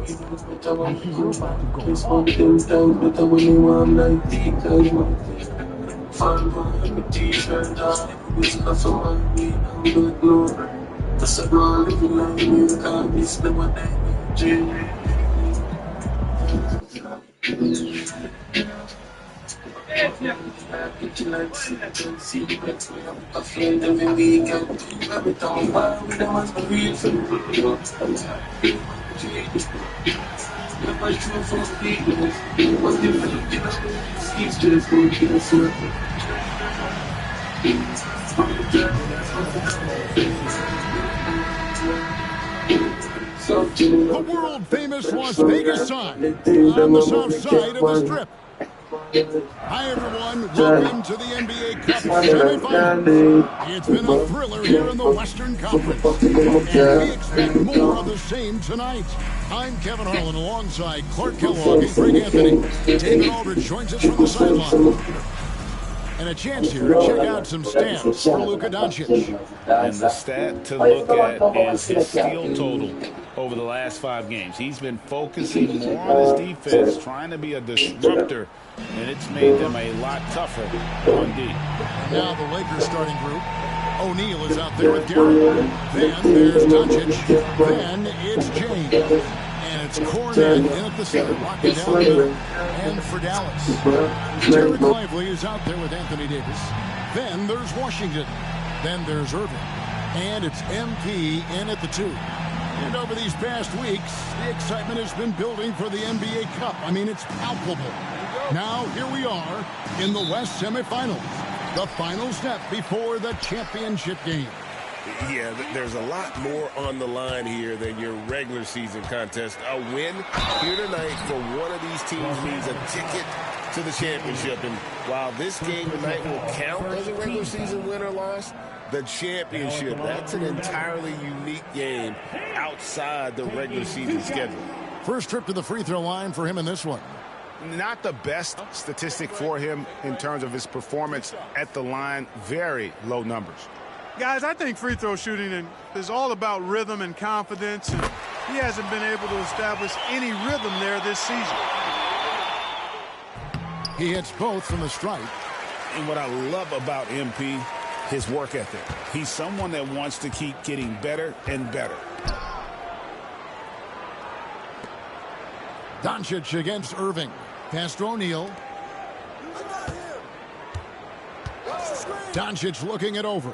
You're about to go It's off. one them times better when you want like because man. Fan boy, my t-shirt on. It's not so man, we and good glory. That's a girl living like me, can't miss them when they change. Get you like see the next way. I'm a friend every weekend. Every time I'm by with them as my real friend. Never true for speakers. What's different? It's just good to the circle. The world-famous Las Vegas sign on the south side of the Strip. Hi, everyone. Welcome to the NBA Cup semifinals. It's been a thriller here in the Western Conference, and we expect more of the same tonight. I'm Kevin Harlan alongside Clark Kellogg and Greg Anthony. David Aldridge joins us from the sideline. And a chance here to check out some stats for Luka Doncic. And the stat to look at is his steal total over the last 5 games. He's been focusing more on his defense, trying to be a disruptor, and it's made them a lot tougher on D. Now the Lakers starting group. O'Neal is out there with Garrett. Then there's Doncic. Then it's James. And it's Kornet in at the center, locking down the middle. And for Dallas, Jared Lively is out there with Anthony Davis. Then there's Washington. Then there's Irving. And it's MP in at the 2. And over these past weeks, the excitement has been building for the NBA Cup. I mean, it's palpable. Now, here we are in the West semifinals. The final step before the championship game. Yeah, there's a lot more on the line here than your regular season contest. A win here tonight for one of these teams means a ticket to the championship. And while this game tonight will count as a regular season win or loss, the championship, that's an entirely unique game outside the regular season schedule. First trip to the free throw line for him in this one. Not the best statistic for him in terms of his performance at the line. Very low numbers. Guys, I think free throw shooting is all about rhythm and confidence, and he hasn't been able to establish any rhythm there this season. He hits both from the stripe. And what I love about MP, his work ethic. He's someone that wants to keep getting better and better. Doncic against Irving. Pass to O'Neal. Doncic looking it over.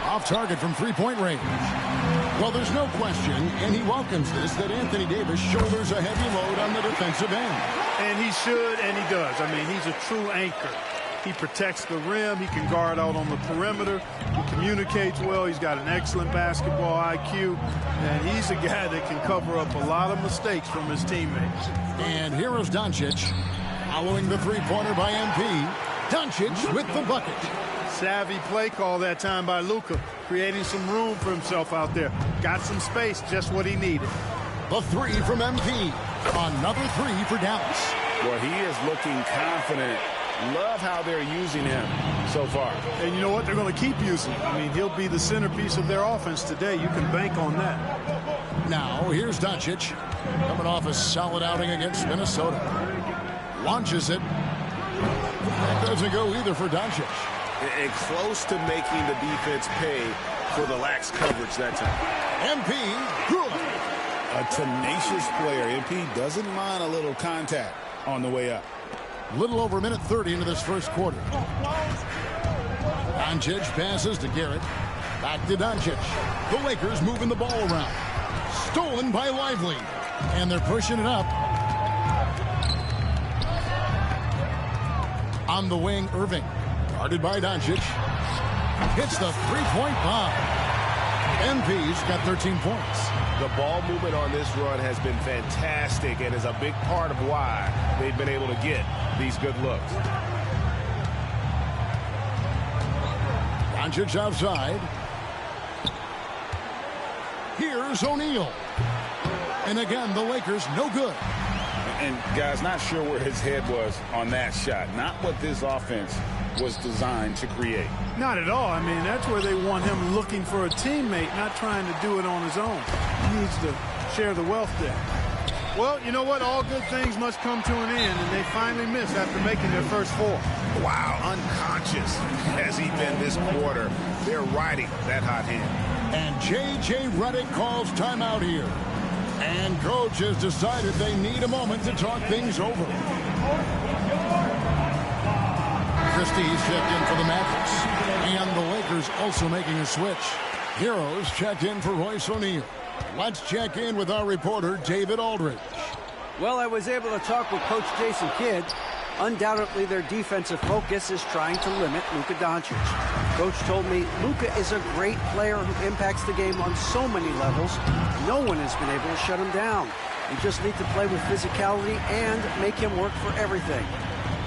Off target from three-point range. Well, there's no question, and he welcomes this, that Anthony Davis shoulders a heavy load on the defensive end. And he should, and he does. I mean, he's a true anchor. He protects the rim. He can guard out on the perimeter. He communicates well. He's got an excellent basketball IQ. And he's a guy that can cover up a lot of mistakes from his teammates. And here is Doncic following the three-pointer by MP. Doncic with the bucket. Savvy play call that time by Luka, creating some room for himself out there. Got some space, just what he needed. The 3 from MP. Another 3 for Dallas. Well, he is looking confident. Love how they're using him so far. And you know what? They're going to keep using him. I mean, he'll be the centerpiece of their offense today. You can bank on that. Now, here's Doncic. Coming off a solid outing against Minnesota. Launches it. That doesn't go either for Doncic. And close to making the defense pay for the lax coverage that time. MP, good. A tenacious player. MP doesn't mind a little contact on the way up. Little over a minute 30 into this first quarter. Doncic passes to Garrett. Back to Doncic. The Lakers moving the ball around. Stolen by Lively. And they're pushing it up. On the wing, Irving. Guarded by Doncic. Hits the three-point bomb. MP's got 13 points. The ball movement on this run has been fantastic and is a big part of why they've been able to get these good looks. Doncic outside. Here's O'Neal. And again, the Lakers no good. And guys, not sure where his head was on that shot. Not what this offense was designed to create. Not at all. I mean, that's where they want him looking for a teammate, not trying to do it on his own. He needs to share the wealth there. Well, you know what? All good things must come to an end, and they finally missed after making their first 4. Wow, unconscious has he been this quarter. They're riding that hot hand. And J.J. Redick calls timeout here. And coach has decided they need a moment to talk things over. Christie's checked in for the Mavericks. And the Lakers also making a switch. Heroes checked in for Royce O'Neal. Let's check in with our reporter, David Aldridge. Well, I was able to talk with Coach Jason Kidd. Undoubtedly, their defensive focus is trying to limit Luka Doncic. Coach told me Luka is a great player who impacts the game on so many levels. No one has been able to shut him down. You just need to play with physicality and make him work for everything.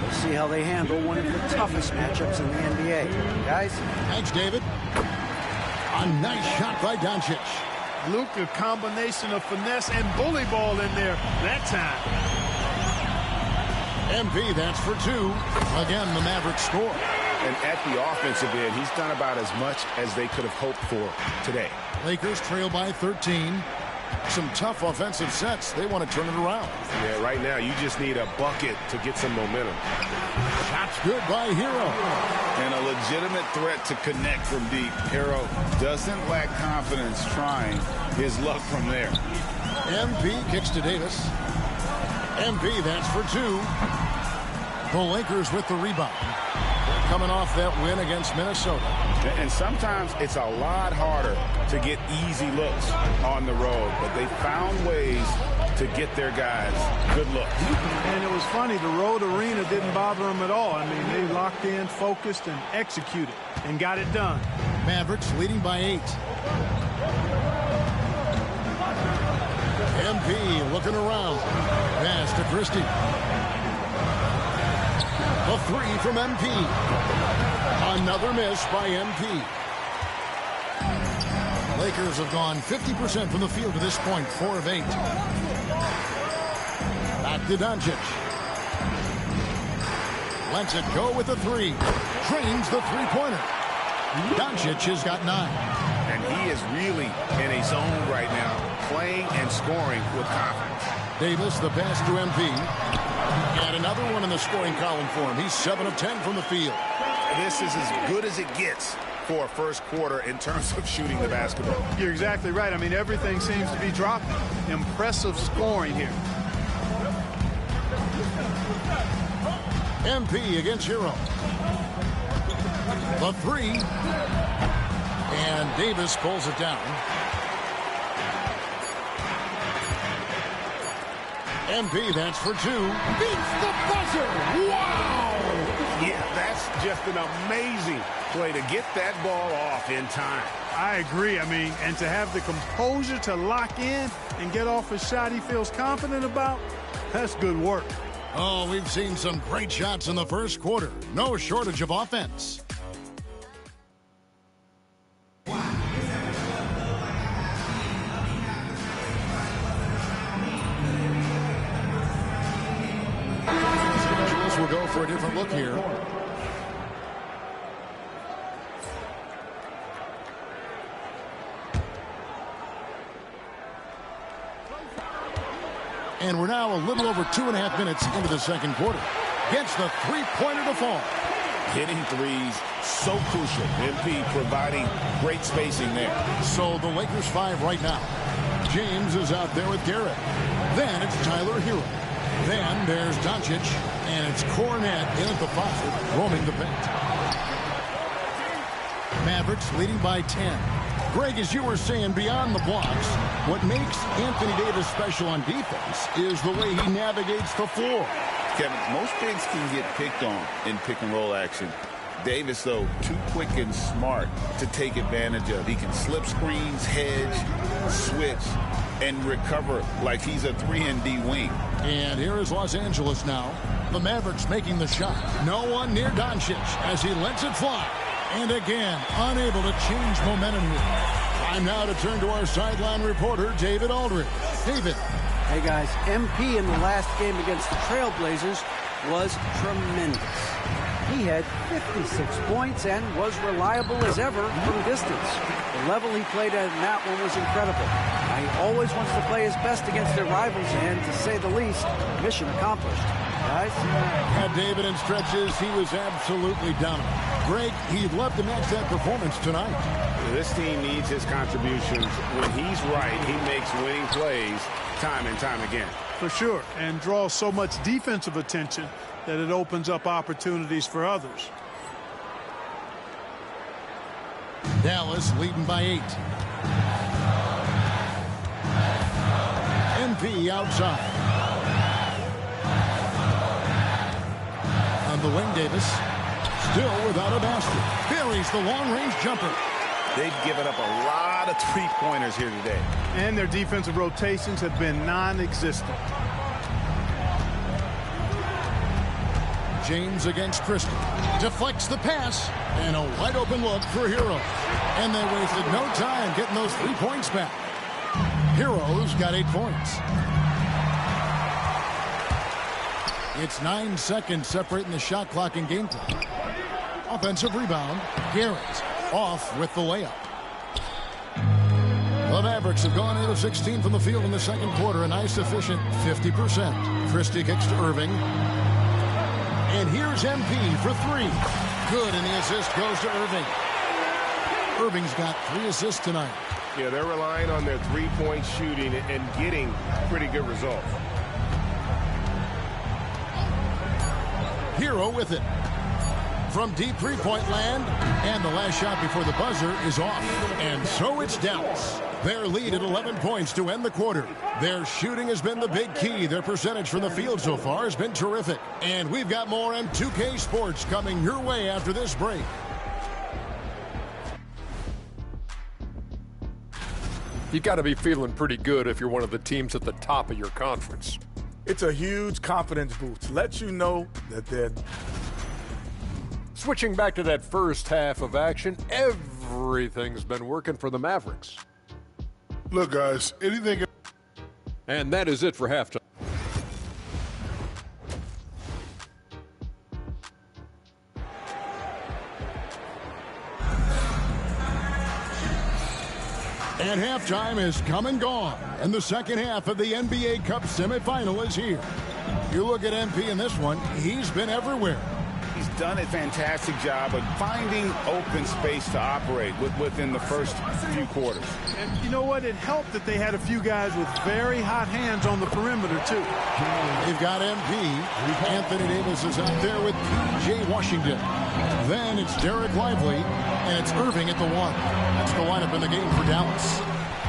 We'll see how they handle one of the toughest matchups in the NBA. Guys? Thanks, David. A nice shot by Doncic. Luka, combination of finesse and bully ball in there that time. MP, that's for 2. Again, the Mavericks score. And at the offensive end, he's done about as much as they could have hoped for today. Lakers trail by 13. Some tough offensive sets. They want to turn it around. Yeah, right now you just need a bucket to get some momentum. Shots good by Hero. And a legitimate threat to connect from deep. Hero doesn't lack confidence trying his luck from there. MP kicks to Davis. MP, that's for 2. The Lakers with the rebound. They're coming off that win against Minnesota. And sometimes it's a lot harder to get easy looks on the road, but they found ways to get their guys good looks. And it was funny, the road arena didn't bother them at all. I mean, they locked in, focused, and executed, and got it done. Mavericks leading by 8. MP looking around. Pass to Christie. The 3 from MP. Another miss by MP. Lakers have gone 50% from the field to this point, 4 of 8. Back to Doncic. Lets it go with the 3. Drains the three-pointer. Doncic has got 9. And he is really in a zone right now, playing and scoring with confidence. Davis, the pass to MP. And another one in the scoring column for him. He's 7 of 10 from the field. This is as good as it gets for a first quarter in terms of shooting the basketball. You're exactly right. I mean, everything seems to be dropping. Impressive scoring here. MP against Hero. The 3. And Davis pulls it down. MP, that's for 2. Beats the buzzer. Wow! Yeah, that's just an amazing play to get that ball off in time. I agree. I mean, and to have the composure to lock in and get off a shot he feels confident about, that's good work. Oh, we've seen some great shots in the first quarter. No shortage of offense. We'll go for a different look here. And we're now a little over 2.5 minutes into the second quarter. Gets the three-pointer to fall. Hitting threes, so crucial. MP providing great spacing there. So the Lakers 5 right now. James is out there with Garrett. Then it's Tyler Hero. Then there's Doncic, and it's Cornet in at the 5, roaming the paint. Mavericks leading by 10. Greg, as you were saying, beyond the blocks, what makes Anthony Davis special on defense is the way he navigates the floor. Kevin, most bigs can get picked on in pick-and-roll action. Davis, though, too quick and smart to take advantage of. He can slip screens, hedge, switch, and recover like he's a 3-and-D wing. And here is Los Angeles now. The Mavericks making the shot. No one near Doncic as he lets it fly. And again, unable to change momentum here. Time now to turn to our sideline reporter, David Aldridge. David. Hey, guys, MP in the last game against the Trailblazers was tremendous. He had 56 points and was reliable as ever from distance. The level he played at in that one was incredible. He always wants to play his best against their rivals, and to say the least, mission accomplished. Guys? Yeah, David, in stretches, he was absolutely dominant. Greg, he'd love to match that performance tonight. This team needs his contributions. When he's right, he makes winning plays time and time again. For sure, and draws so much defensive attention that it opens up opportunities for others. Dallas leading by 8. MP outside. On the wing, Davis. Still without a basket. Buries the long-range jumper. They've given up a lot of three-pointers here today. And their defensive rotations have been non-existent. James against Christie. Deflects the pass. And a wide-open look for Hero. And they wasted no time getting those 3 points back. Hero's got 8 points. It's 9 seconds separating the shot clock and game clock. Offensive rebound. Garrett off with the layup. The Mavericks have gone 8 of 16 from the field in the second quarter. A nice efficient 50%. Christie kicks to Irving. And here's MP for 3. Good, and the assist goes to Irving. Irving's got 3 assists tonight. Yeah, they're relying on their three-point shooting and getting pretty good results. Hero with it. From deep three-point land, and the last shot before the buzzer is off. And so it's Dallas. Their lead at 11 points to end the quarter. Their shooting has been the big key. Their percentage from the field so far has been terrific. And we've got more M2K Sports coming your way after this break. You got to be feeling pretty good if you're one of the teams at the top of your conference. It's a huge confidence boost. Let you know that they're... Switching back to that first half of action, everything's been working for the Mavericks. Look, guys, anything... And that is it for halftime. And halftime is come and gone. And the second half of the NBA Cup semifinal is here. You look at MP in this one, he's been everywhere. He's done a fantastic job of finding open space to operate within the first few quarters. And you know what? It helped that they had a few guys with very hot hands on the perimeter, too. They've got MP. Anthony Davis is out there with P.J. Washington. Then it's Derek Lively, and it's Irving at the 1. That's the lineup in the game for Dallas.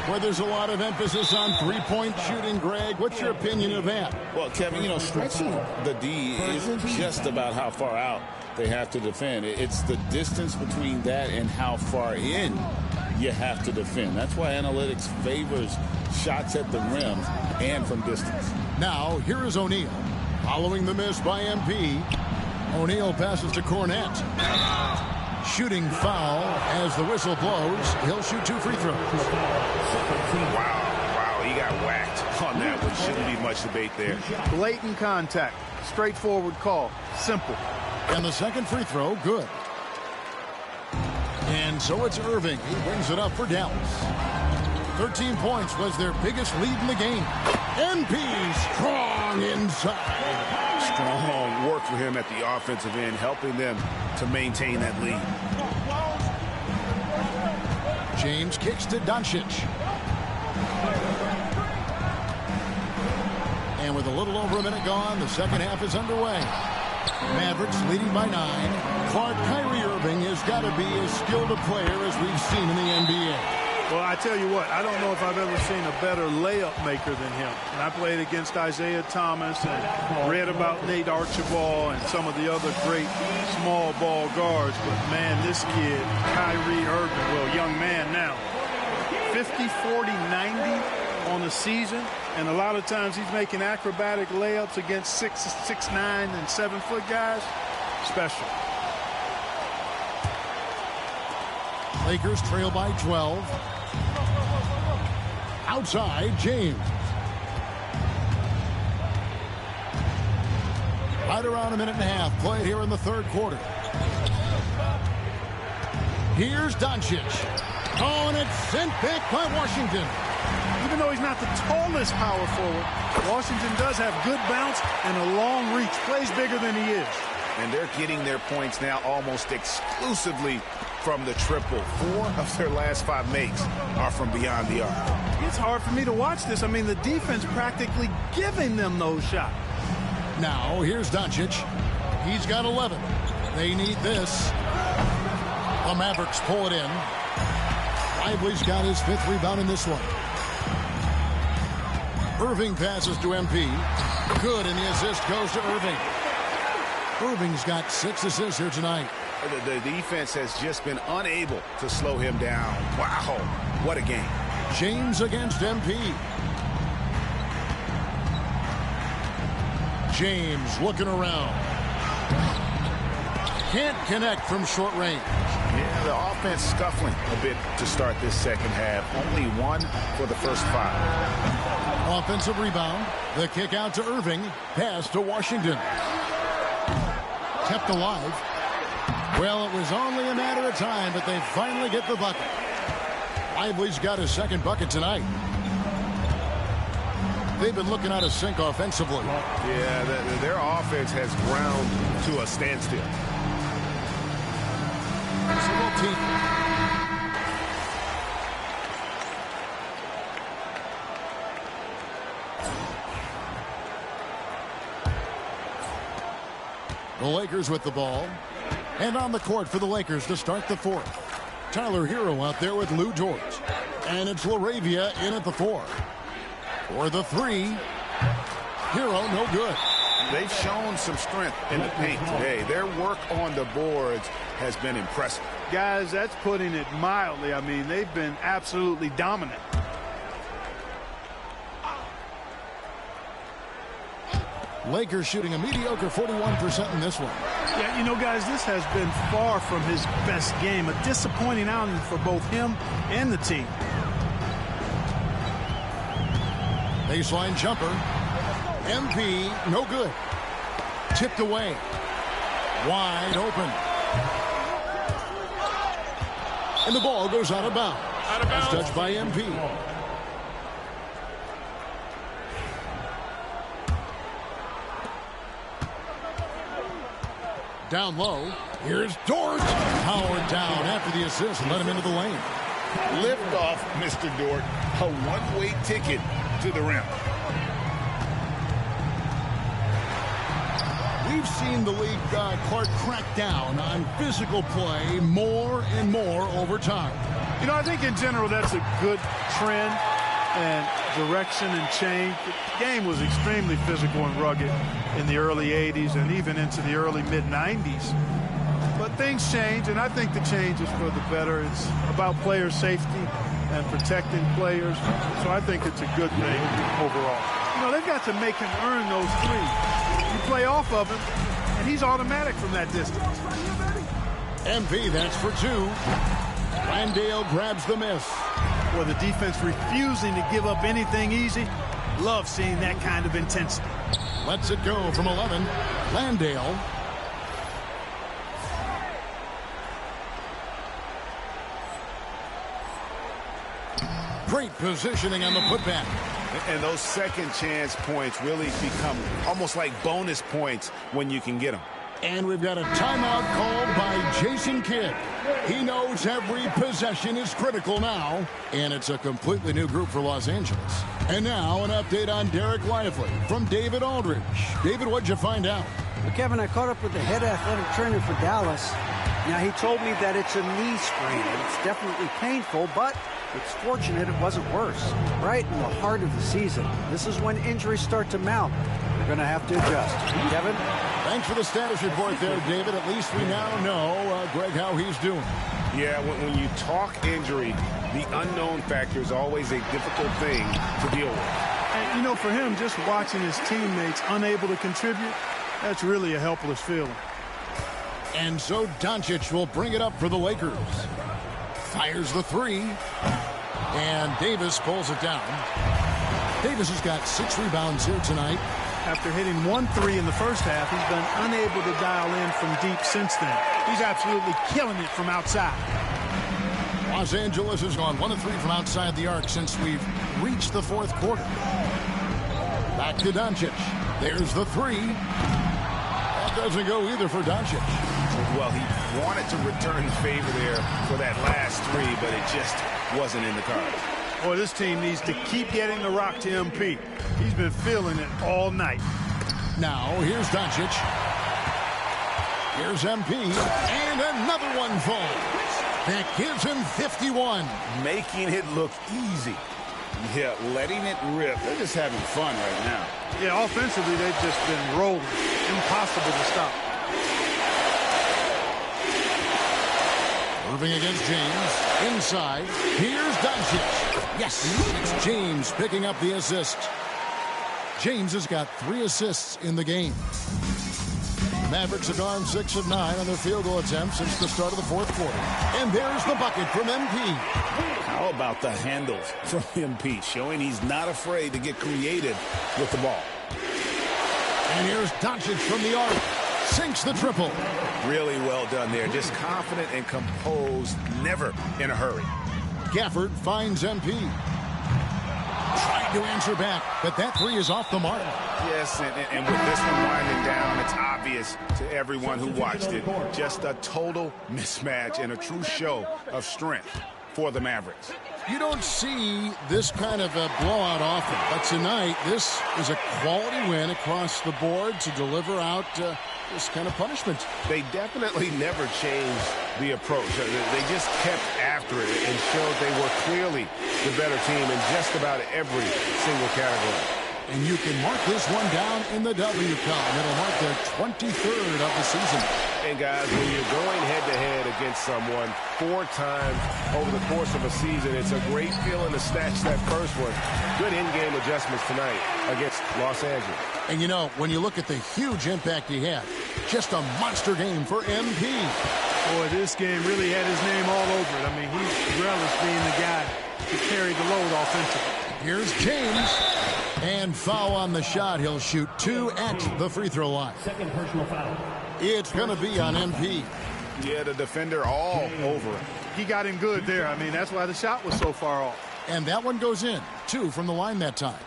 Where there's a lot of emphasis on three-point shooting, Greg. What's your opinion of that? Well, Kevin, you know, stretching the D isn't just about how far out they have to defend. It's the distance between that and how far in you have to defend. That's why analytics favors shots at the rim and from distance. Now, here is O'Neal. Following the miss by MP, O'Neal passes to Cornette. Shooting foul as the whistle blows. He'll shoot 2 free throws. Wow, he got whacked on that one. Shouldn't be much debate there. Blatant contact. Straightforward call. Simple. And the second free throw, good. And so it's Irving. He brings it up for Dallas. 13 points was their biggest lead in the game. MP strong inside. Strong work for him at the offensive end, helping them to maintain that lead. James kicks to Doncic. And with a little over a minute gone, the second half is underway. Mavericks leading by 9. Kyrie Irving has got to be as skilled a player as we've seen in the NBA. Well, I tell you what, I don't know if I've ever seen a better layup maker than him. And I played against Isaiah Thomas and read about Nate Archibald and some of the other great small ball guards. But, man, this kid, Kyrie Irving, well, young man now, 50, 40, 90 on the season. And a lot of times he's making acrobatic layups against 6'9" and 7-foot guys. Special. Lakers trail by 12. Outside, James. Right around a minute and a half played here in the third quarter. Here's Doncic. Oh, and it's sent back by Washington. even though he's not the tallest power forward, Washington does have good bounce and a long reach. Plays bigger than he is. And they're getting their points now almost exclusively from the triple. 4 of their last 5 makes are from beyond the arc. It's hard for me to watch this. I mean, the defense practically giving them those shots. Now, here's Doncic. He's got 11. They need this. The Mavericks pull it in. Lively's got his 5th rebound in this one. Irving passes to MP. Good, and the assist goes to Irving. Irving's got 6 assists here tonight. The defense has just been unable to slow him down. Wow, what a game. James against MP. James looking around. Can't connect from short range. Yeah, the offense scuffling a bit to start this second half. Only 1 for the first 5. Offensive rebound. The kick out to Irving. Pass to Washington. Kept alive. Well, it was only a matter of time, but they finally get the bucket. Lively's got his 2nd bucket tonight. They've been looking out of sync offensively. Yeah, their offense has ground to a standstill. Single team. The Lakers with the ball. And on the court for the Lakers to start the 4th. Tyler Hero out there with Lou George. And it's LaRavia in at the 4. For the 3. Hero, no good. They've shown some strength in the paint today. Their work on the boards has been impressive. Guys, that's putting it mildly. I mean, they've been absolutely dominant. Lakers shooting a mediocre 41% in this one. Yeah, you know, guys, this has been far from his best game. A disappointing outing for both him and the team. Baseline jumper. MP, no good. Tipped away. Wide open. And the ball goes out of bounds. It's touched by MP. Down low. Here's Dort. Powered down after the assist and let him into the lane. Lift off, Mr. Dort. A one-way ticket to the rim. We've seen the league, Clark, crack down on physical play more and more over time. You know, I think in general that's a good trend and direction and change. The game was extremely physical and rugged in the early 80s and even into the early mid-90s. But things change, and I think the change is for the better. It's about player safety and protecting players. So I think it's a good thing overall. You know, they've got to make him earn those threes. You play off of him, and he's automatic from that distance. MP, that's for 2. Landale grabs the miss. Well, the defense refusing to give up anything easy. Love seeing that kind of intensity. Lets it go from 11. Landale. Great positioning on the putback. And those second chance points really become almost like bonus points when you can get them. And we've got a timeout called by Jason Kidd. He knows every possession is critical now, and it's a completely new group for Los Angeles. And now an update on Derek Lively from David Aldridge. David, what'd you find out? Well, Kevin, I caught up with the head athletic trainer for Dallas. Now, he told me that it's a knee sprain, and it's definitely painful, but it's fortunate it wasn't worse. Right in the heart of the season. This is when injuries start to mount. They're going to have to adjust. Kevin? Thanks for the status report there, David. At least we now know, Greg, how he's doing. Yeah, when you talk injury, the unknown factor is always a difficult thing to deal with. And, you know, for him, just watching his teammates unable to contribute, that's really a helpless feeling. And so Doncic will bring it up for the Lakers. Fires the 3. And Davis pulls it down. Davis has got 6 rebounds here tonight. After hitting 1 3 in the first half, he's been unable to dial in from deep since then. He's absolutely killing it from outside. Los Angeles has gone 1 of 3 from outside the arc since we've reached the fourth quarter. Back to Doncic. There's the 3. That doesn't go either for Doncic. Well, he wanted to return the favor there for that last 3, but it just wasn't in the cards. Boy, this team needs to keep getting the rock to MP. He's been feeling it all night. Now, here's Doncic. Here's MP. And another one falls. That gives him 51. Making it look easy. Yeah, letting it rip. They're just having fun right now. Yeah, offensively, they've just been rolling. Impossible to stop. Irving against James. Inside. Here's Doncic. Yes, it's James picking up the assist. James has got 3 assists in the game. Mavericks have gone 6 of 9 on their field goal attempts since the start of the fourth quarter. And there's the bucket from MP. How about the handles from MP, showing he's not afraid to get creative with the ball. And here's Doncic from the arc. Sinks the triple. Really well done there. Just confident and composed, never in a hurry. Gafford finds MP. Trying to answer back, but that 3 is off the mark. Yes, and with this one winding down, it's obvious to everyone who watched it. Just a total mismatch and a true show of strength for the Mavericks. You don't see this kind of a blowout often, but tonight this is a quality win across the board to deliver out this kind of punishment. They definitely never changed the approach. They just kept after it and showed they were clearly the better team in just about every single category. And you can mark this one down in the W column. It'll mark their 23rd of the season. And guys, when you're going head-to-head against someone 4 times over the course of a season, it's a great feeling to snatch that first one. Good in-game adjustments tonight against Los Angeles. And you know, when you look at the huge impact he had, just a monster game for MP. Boy, this game really had his name all over it. I mean, he's relished being the guy to carry the load offensively. Here's James. And foul on the shot. He'll shoot 2 at the free throw line. Second personal foul. It's going to be on MP. Yeah, the defender all over him. He got him good there. I mean, that's why the shot was so far off. And that one goes in. 2 from the line that time.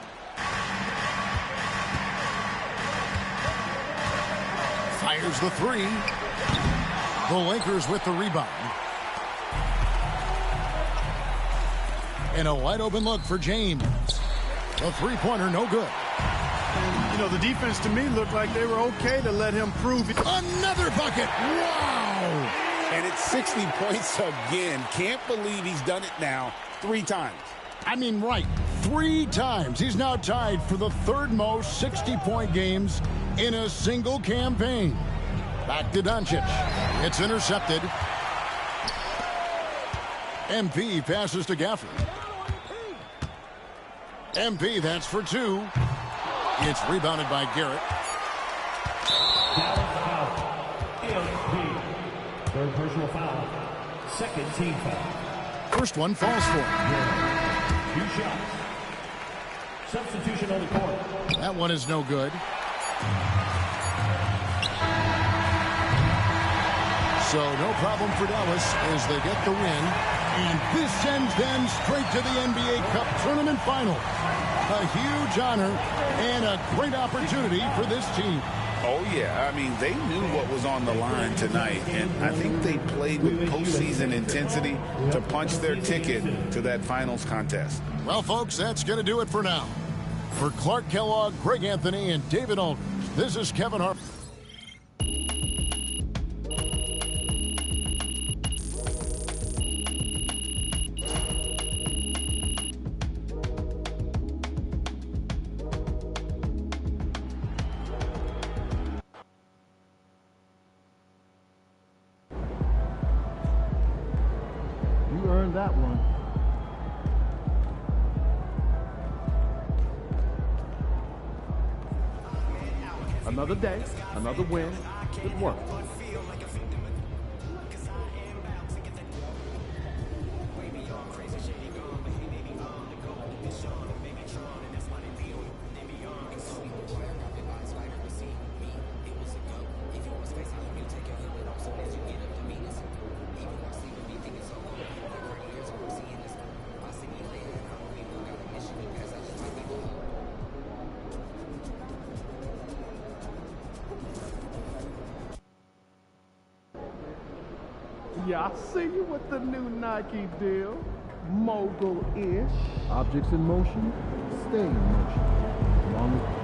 Fires the 3. The Lakers with the rebound. And a wide open look for James. A 3-pointer, no good. And, you know, the defense to me looked like they were okay to let him prove it. Another bucket. Wow. And it's 60 points again. Can't believe he's done it now 3 times. I mean, right. 3 times. He's now tied for the 3rd most 60-point games in a single campaign. Back to Doncic. It's intercepted. MP passes to Gafford. MP, that's for 2. It's rebounded by Garrett. Third personal foul. Second team foul. First one falls for him. 2 shots. Substitution on the court. That one is no good. So no problem for Dallas as they get the win. And this sends them straight to the NBA Cup Tournament Final. A huge honor and a great opportunity for this team. Oh, yeah. I mean, they knew what was on the line tonight, and I think they played with postseason intensity to punch their ticket to that finals contest. Well, folks, that's going to do it for now. For Clark Kellogg, Greg Anthony, and David Aldridge, this is Kevin Hart. That one. Another day, another win. Good work. Yeah, I see you with the new Nike deal. Mogul-ish. Objects in motion, stay in motion. Long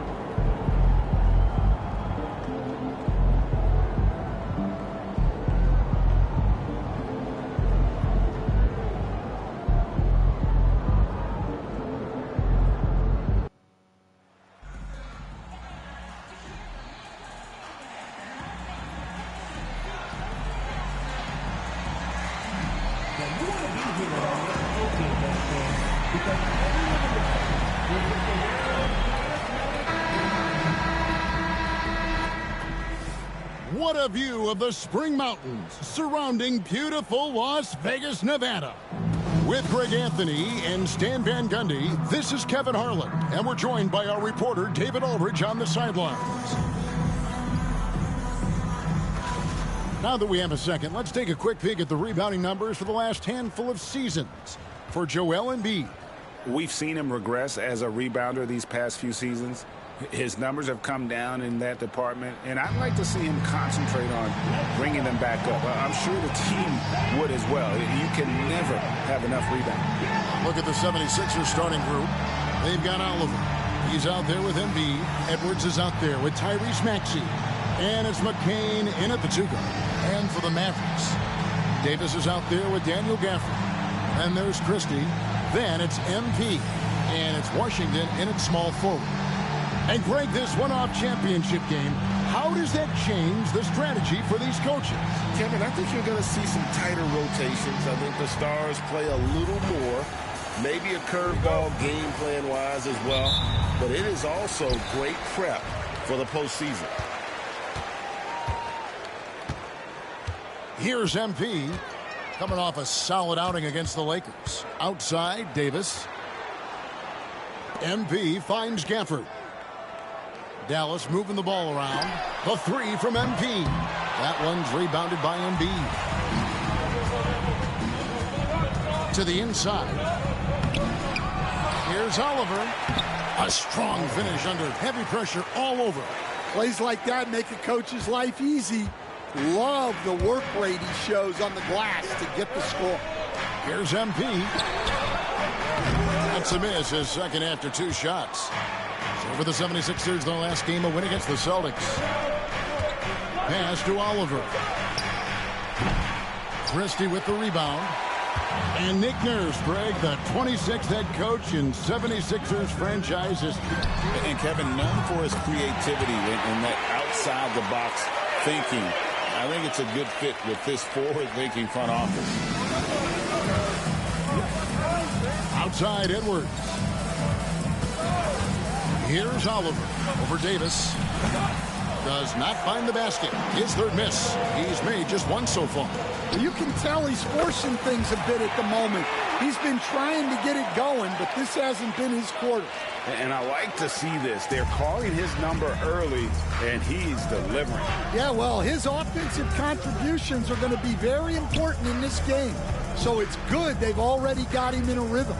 What a view of the Spring Mountains surrounding beautiful Las Vegas, Nevada. With Greg Anthony and Stan Van Gundy, this is Kevin Harlan, and we're joined by our reporter David Aldridge on the sidelines. Now that we have a second, let's take a quick peek at the rebounding numbers for the last handful of seasons for Joel Embiid. We've seen him regress as a rebounder these past few seasons. His numbers have come down in that department, and I'd like to see him concentrate on bringing them back up. I'm sure the team would as well. You can never have enough rebound. Look at the 76ers starting group. They've got Oliver. He's out there with Embiid. Edwards is out there with Tyrese Maxey. And it's McCain in at the two-guard. And for the Mavericks, Davis is out there with Daniel Gafford. And there's Christie. Then it's MP. And it's Washington in at small forward. And Greg, this one-off championship game, how does that change the strategy for these coaches? Kevin, I think you're going to see some tighter rotations. I think the Stars play a little more, maybe a curveball game plan-wise as well. But it is also great prep for the postseason. Here's MP coming off a solid outing against the Lakers. Outside, Davis. MP finds Gafford. Dallas moving the ball around. The three from MP. That one's rebounded by Embiid. To the inside. Here's Oliver. A strong finish under heavy pressure all over. Plays like that make a coach's life easy. Love the work rate he shows on the glass to get the score. Here's MP. That's a miss, his second after two shots. So for the 76ers, the last game, a win against the Celtics. Pass to Oliver. Christie with the rebound. And Nick Nurse, Greg, the 26th head coach in 76ers franchise history. And Kevin, known for his creativity and that outside-the-box thinking. I think it's a good fit with this forward-thinking front office. Outside, Edwards. Here's Oliver over Davis. Does not find the basket. His third miss. He's made just one so far. You can tell he's forcing things a bit at the moment. He's been trying to get it going, but this hasn't been his quarter. And I like to see this. They're calling his number early, and he's delivering. Yeah, well, his offensive contributions are going to be very important in this game. So it's good they've already got him in a rhythm.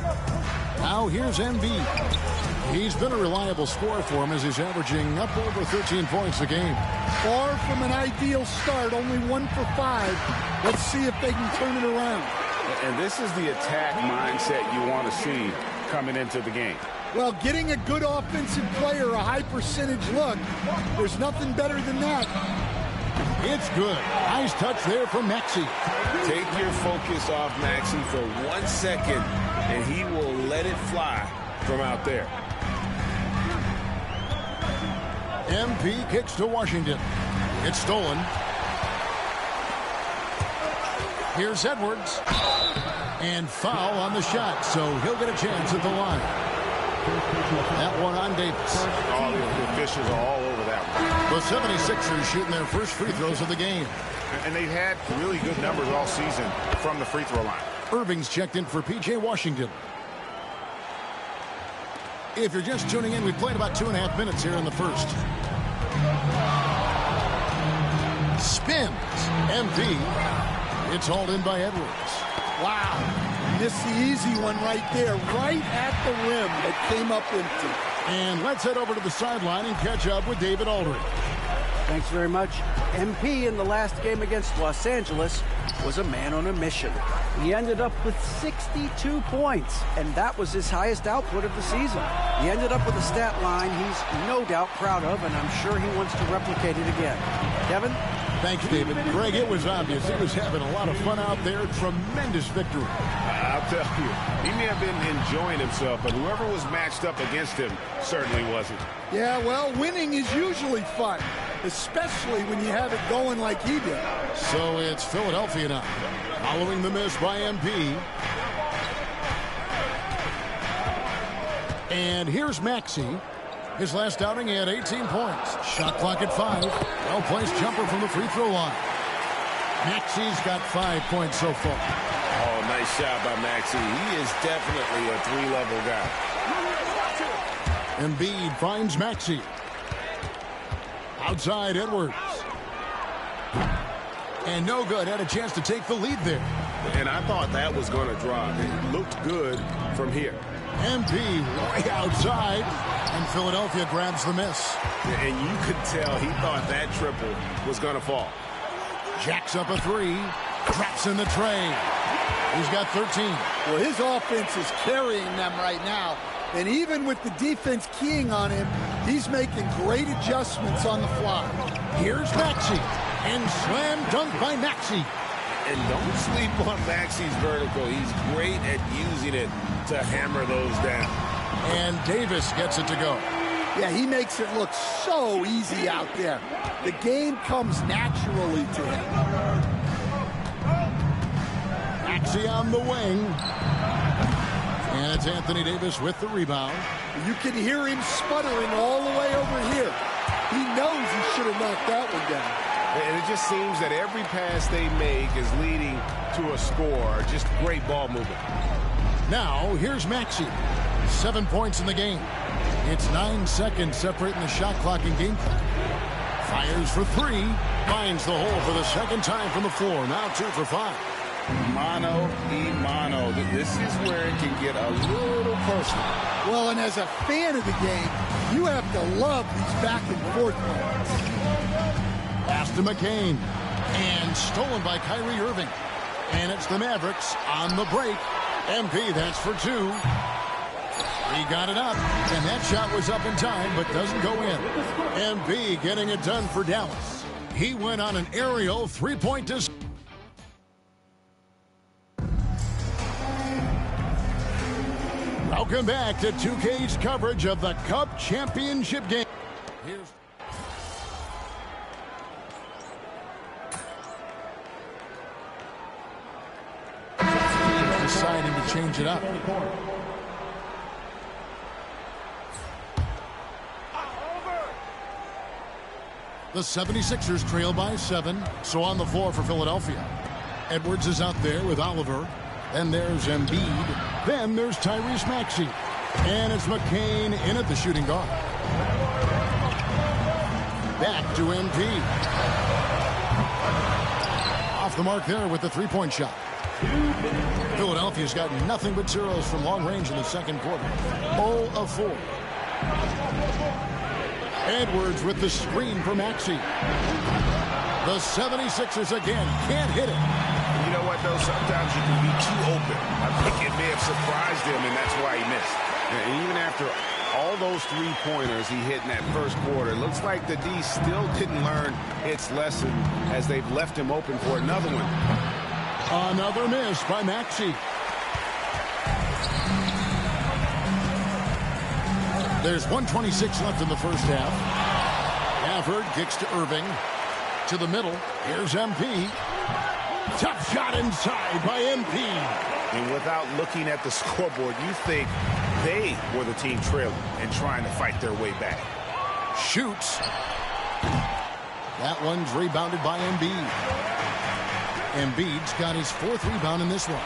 Now here's Embiid. He's been a reliable scorer for him as he's averaging up over 13 points a game. Far from an ideal start, only 1 for 5. Let's see if they can turn it around. And this is the attack mindset you want to see coming into the game. Well, getting a good offensive player a high percentage look, there's nothing better than that. It's good. Nice touch there from Maxey. Take your focus off Maxey for 1 second, and he will let it fly from out there. MP kicks to Washington. It's stolen. Here's Edwards. And foul on the shot, so he'll get a chance at the line. That one on Davis. Oh, the officials are all over that one. The 76ers shooting their first free throws of the game. And they've had really good numbers all season from the free throw line. Irving's checked in for P.J. Washington. If you're just tuning in, we've played about 2.5 minutes here in the first. Spins. MP. It's hauled in by Edwards. Wow. Missed the easy one right there, right at the rim. It came up empty. And let's head over to the sideline and catch up with David Aldridge. Thanks very much. MP in the last game against Los Angeles was a man on a mission. He ended up with 62 points, and that was his highest output of the season. He ended up with a stat line he's no doubt proud of, and I'm sure he wants to replicate it again. Kevin? Thanks, David. Greg, it was obvious. He was having a lot of fun out there. Tremendous victory. I'll tell you, he may have been enjoying himself, but whoever was matched up against him certainly wasn't. Yeah, well, winning is usually fun, especially when you have it going like he did. So it's Philadelphia now, following the miss by MP. And here's Maxey. His last outing, he had 18 points. Shot clock at 5. Well-placed jumper from the free throw line. Maxey's got 5 points so far. Oh, nice shot by Maxey. He is definitely a three-level guy. Embiid finds Maxey. Outside Edwards. And no good. Had a chance to take the lead there. And I thought that was going to drop. It looked good from here. MP way outside. And Philadelphia grabs the miss. And you could tell he thought that triple was going to fall. Jacks up a 3. Drops in the tray. He's got 13. Well, his offense is carrying them right now. And even with the defense keying on him, he's making great adjustments on the fly. Here's Maxey. And slam dunk by Maxey. And don't sleep on Maxey's vertical. He's great at using it to hammer those down. And Davis gets it to go. Yeah, he makes it look so easy out there. The game comes naturally to him. Maxey on the wing. And it's Anthony Davis with the rebound. You can hear him sputtering all the way over here. He knows he should have knocked that one down. And it just seems that every pass they make is leading to a score. Just great ball movement. Now, here's Maxey. 7 points in the game. It's 9 seconds separating the shot clock and game clock. Fires for 3. Finds the hole for the second time from the floor. Now 2 for 5. Mano y mano. This is where it can get a little personal. Well, and as a fan of the game, you have to love these back and forth moments. Pass to McCain. And stolen by Kyrie Irving. And it's the Mavericks on the break. MP, that's for 2. He got it up, and that shot was up in time, but doesn't go in. MP getting it done for Dallas. He went on an aerial three-point disc. Welcome back to 2K's coverage of the Cup Championship game. Here's deciding to change it up. The 76ers trail by 7, so on the floor for Philadelphia. Edwards is out there with Oliver. Then there's Embiid. Then there's Tyrese Maxey. And it's McCain in at the shooting guard. Back to MP. Off the mark there with the three-point shot. Philadelphia's got nothing but zeros from long range in the second quarter. 0 of 4. Edwards with the screen for Maxey. The 76ers again can't hit it. You know what, though? Sometimes you can be too open. I think it may have surprised him, and that's why he missed. And even after all those three-pointers he hit in that first quarter, it looks like the D still didn't learn its lesson as they've left him open for another one. Another miss by Maxey. There's 1:26 left in the first half. Gafford kicks to Irving. To the middle. Here's MP. Tough shot inside by MP. And without looking at the scoreboard, you think they were the team trailing and trying to fight their way back. Shoots. That one's rebounded by Embiid. Embiid's got his 4th rebound in this one.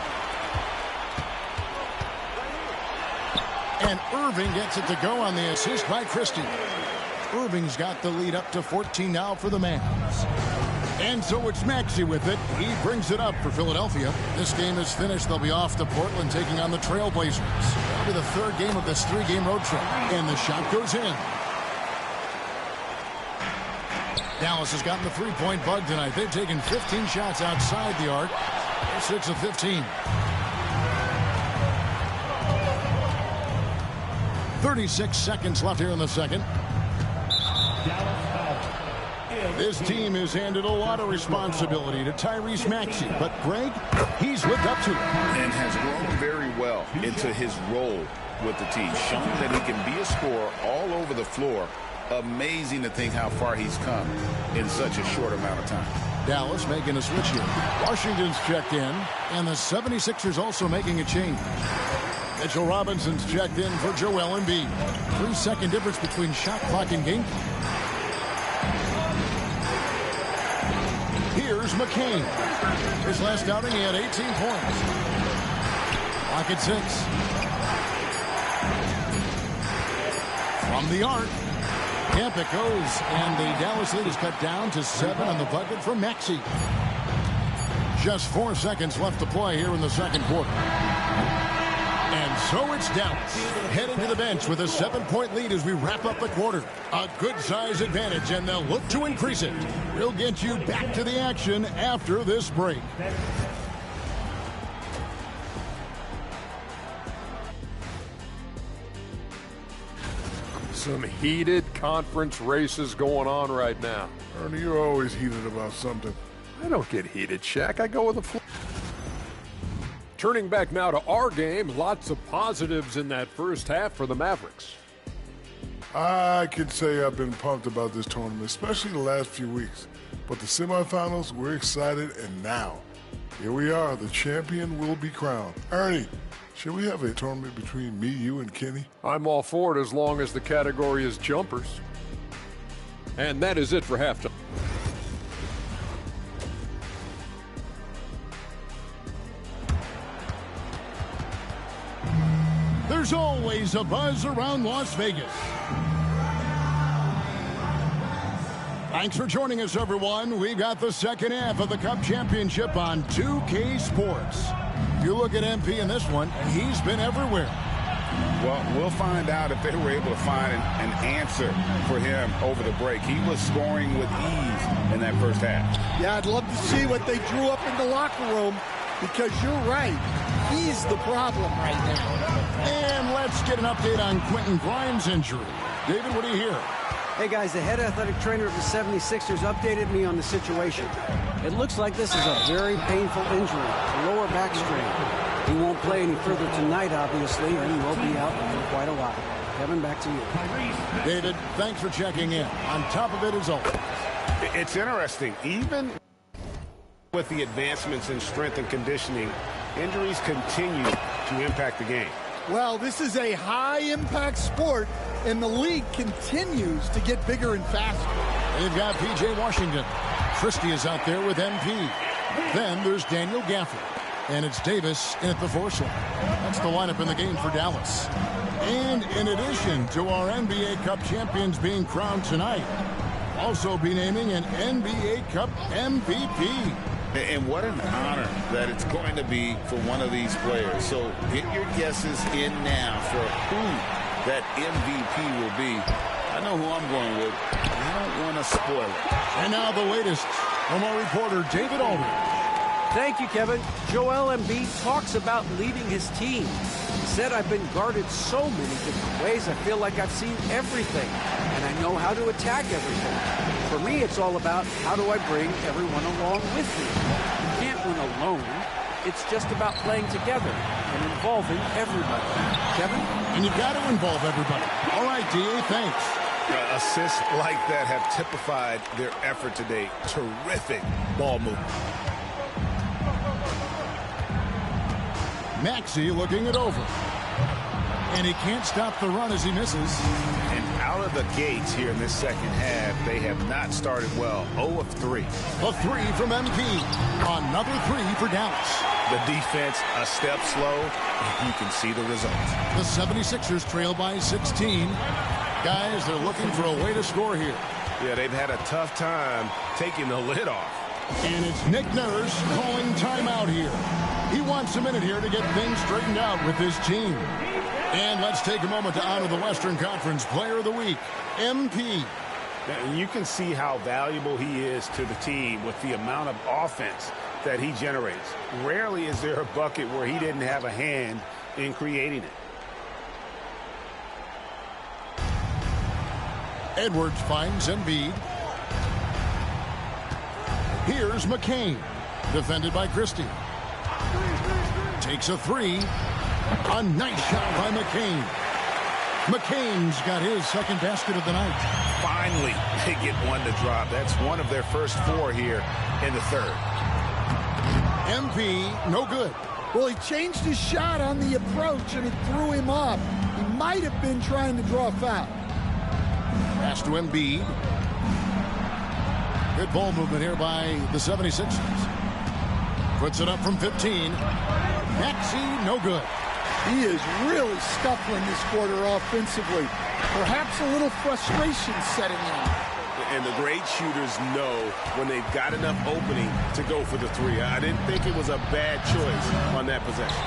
And Irving gets it to go on the assist by Christie. Irving's got the lead up to 14 now for the Mavs. And so it's Maxey with it. He brings it up for Philadelphia. This game is finished. They'll be off to Portland taking on the Trailblazers. That'll be the 3rd game of this 3-game road trip. And the shot goes in. Dallas has gotten the three-point bug tonight. They've taken 15 shots outside the arc. They're 6 of 15. 36 seconds left here in the second. This team has handed a lot of responsibility to Tyrese Maxey, but Greg, he's lived up to it. And has grown very well into his role with the team, showing that he can be a scorer all over the floor. Amazing to think how far he's come in such a short amount of time. Dallas making a switch here. Washington's checked in, and the 76ers also making a change. Mitchell Robinson's checked in for Joel Embiid. 3-second difference between shot clock and game clock. Here's McCain. His last outing, he had 18 points. Clock at 6. From the arc. Camp it goes, and the Dallas lead is cut down to 7 on the bucket from Maxey. Just 4 seconds left to play here in the second quarter. And so it's Dallas heading to the bench with a 7-point lead as we wrap up the quarter. A good size advantage, and they'll look to increase it. We'll get you back to the action after this break. Some heated conference races going on right now. Ernie, you're always heated about something. I don't get heated, Shaq. I go with the flow. Turning back now to our game, lots of positives in that first half for the Mavericks. I can say I've been pumped about this tournament, especially the last few weeks. But the semifinals, we're excited, and now, here we are. The champion will be crowned. Ernie, should we have a tournament between me, you, and Kenny? I'm all for it as long as the category is jumpers. And that is it for halftime. There's always a buzz around Las Vegas. Thanks for joining us, everyone. We've got the second half of the Cup Championship on 2K Sports. You look at MP in this one, and he's been everywhere. Well, we'll find out if they were able to find an answer for him over the break. He was scoring with ease in that first half. Yeah, I'd love to see what they drew up in the locker room, because you're right. He's the problem right now. And let's get an update on Quentin Grimes' injury. David, what do you hear? Hey guys, the head athletic trainer of the 76ers updated me on the situation. It looks like this is a very painful injury, a lower back strain. He won't play any further tonight, obviously, and he will be out for quite a while. Kevin, back to you. David, thanks for checking in. On top of it is always. It's interesting. Even with the advancements in strength and conditioning, injuries continue to impact the game. Well, this is a high-impact sport, and the league continues to get bigger and faster. They've got P.J. Washington. Christie is out there with MP. Then there's Daniel Gafford. And it's Davis in at the 4 slot. That's the lineup in the game for Dallas. And in addition to our NBA Cup champions being crowned tonight, also be naming an NBA Cup MVP. And what an honor that it's going to be for one of these players. So get your guesses in now for who that MVP will be. I know who I'm going with. I don't want to spoil it. And now the latest from our reporter, David Aldridge. Thank you, Kevin. Joel Embiid talks about leading his team. He said, I've been guarded so many different ways, I feel like I've seen everything, and I know how to attack everything. For me, it's all about how do I bring everyone along with me. You can't win alone. It's just about playing together and involving everybody. Kevin? And you've got to involve everybody. All right, D.A., thanks. Assists like that have typified their effort today. Terrific ball movement. Maxey looking it over. And he can't stop the run as he misses. And out of the gates here in this second half, they have not started well. 0 of 3. A 3 from MP. Another 3 for Dallas. The defense a step slow, and you can see the results. The 76ers trail by 16. Guys, they're looking for a way to score here. Yeah, they've had a tough time taking the lid off. And it's Nick Nurse calling timeout here. He wants a minute here to get things straightened out with his team. And let's take a moment to honor the Western Conference Player of the Week, MP. And you can see how valuable he is to the team with the amount of offense that he generates. Rarely is there a bucket where he didn't have a hand in creating it. Edwards finds Embiid. Here's McCain, defended by Christie. Takes a three. A nice shot by McCain. McCain's got his second basket of the night. Finally, they get one to drop. That's one of their first 4 here in the third. MP, no good. Well, he changed his shot on the approach, and it threw him off. He might have been trying to draw a foul. Pass to Embiid. Good ball movement here by the 76ers. Puts it up from 15. Maxey, no good. He is really scuffling this quarter offensively. Perhaps a little frustration setting in. And the great shooters know when they've got enough opening to go for the three. I didn't think it was a bad choice on that possession.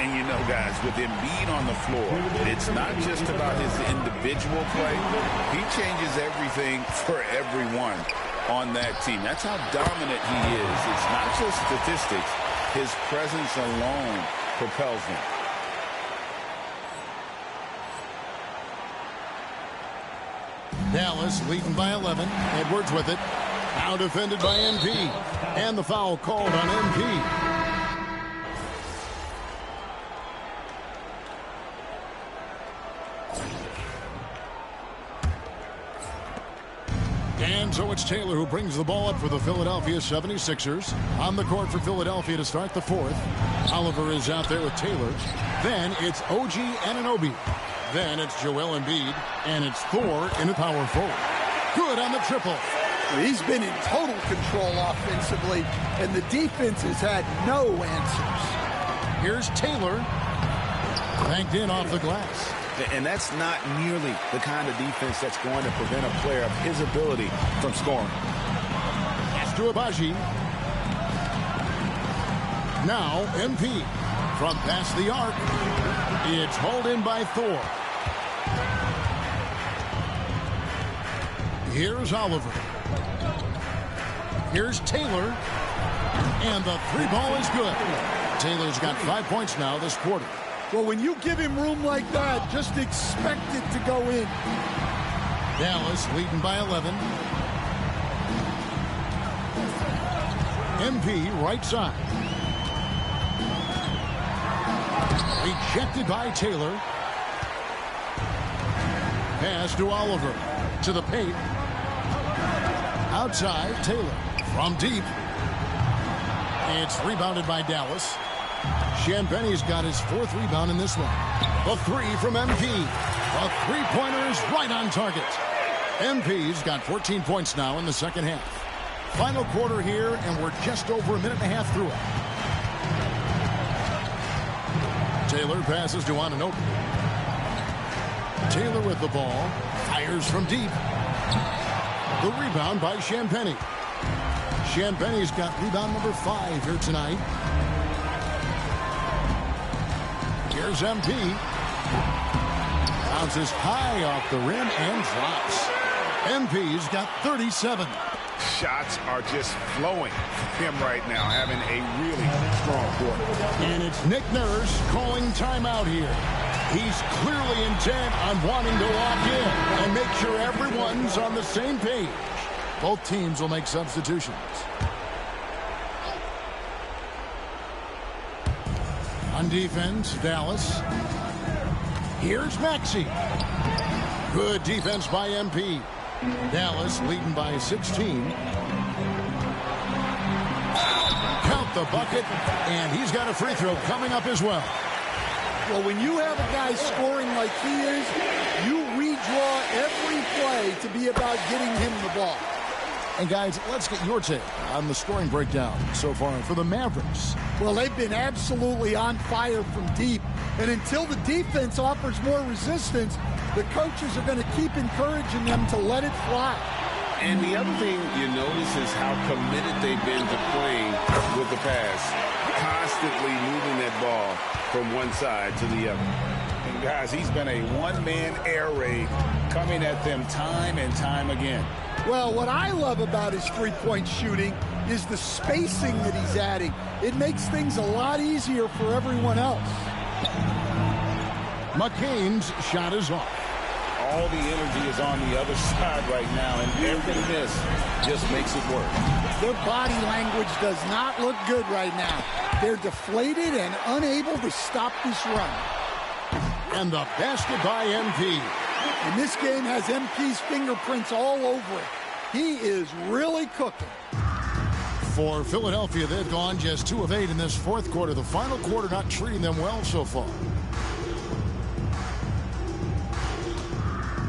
And you know, guys, with Embiid on the floor, it's not just about his individual play. He changes everything for everyone on that team. That's how dominant he is. It's not just statistics. His presence alone propels them. Dallas leading by 11. Edwards with it. Now defended by MP. And the foul called on MP. And so it's Taylor who brings the ball up for the Philadelphia 76ers. On the court for Philadelphia to start the fourth. Oliver is out there with Taylor. Then it's OG Anunoby. Then it's Joel Embiid. And it's Thor in a power forward. Good on the triple. He's been in total control offensively, and the defense has had no answers. Here's Taylor. Banked in off the glass. And that's not nearly the kind of defense that's going to prevent a player of his ability from scoring. Pass to Abaji. Now MP from past the arc. It's hauled in by Thor. Here's Oliver. Here's Taylor. And the three ball is good. Taylor's got 5 points now this quarter. Well, when you give him room like that, just expect it to go in. Dallas leading by 11. MP right side. Rejected by Taylor. Pass to Oliver. To the paint. Outside, Taylor. From deep. It's rebounded by Dallas. Champagne's got his fourth rebound in this one. The three from MP. The three-pointer is right on target. MP's got 14 points now in the second half. Final quarter here, and we're just over a minute and a half through it. Taylor passes to Anunoby. Taylor with the ball. Fires from deep. The rebound by Champagne. Champagne's got rebound number 5 here tonight. Here's MP. Bounces high off the rim and drops. MP's got 37. Shots are just flowing for him right now, having a really strong quarter. And it's Nick Nurse calling timeout here. He's clearly intent on wanting to walk in and make sure everyone's on the same page. Both teams will make substitutions. On defense, Dallas. Here's Maxey. Good defense by MP. Dallas leading by 16. Count the bucket, and he's got a free throw coming up as well. Well, when you have a guy scoring like he is, you redraw every play to be about getting him the ball. And guys, let's get your take on the scoring breakdown so far for the Mavericks. Well, they've been absolutely on fire from deep. And until the defense offers more resistance, the coaches are going to keep encouraging them to let it fly. And the other thing you notice is how committed they've been to playing with the pass. Constantly moving that ball from one side to the other. And guys, he's been a one-man air raid coming at them time and time again. Well, what I love about his three-point shooting is the spacing that he's adding. It makes things a lot easier for everyone else. McCain's shot is off. All the energy is on the other side right now, and every miss just makes it work. Their body language does not look good right now. They're deflated and unable to stop this run. And the basket by MP. And this game has MP's fingerprints all over it. He is really cooking. For Philadelphia, they've gone just 2 of 8 in this fourth quarter. The final quarter not treating them well so far.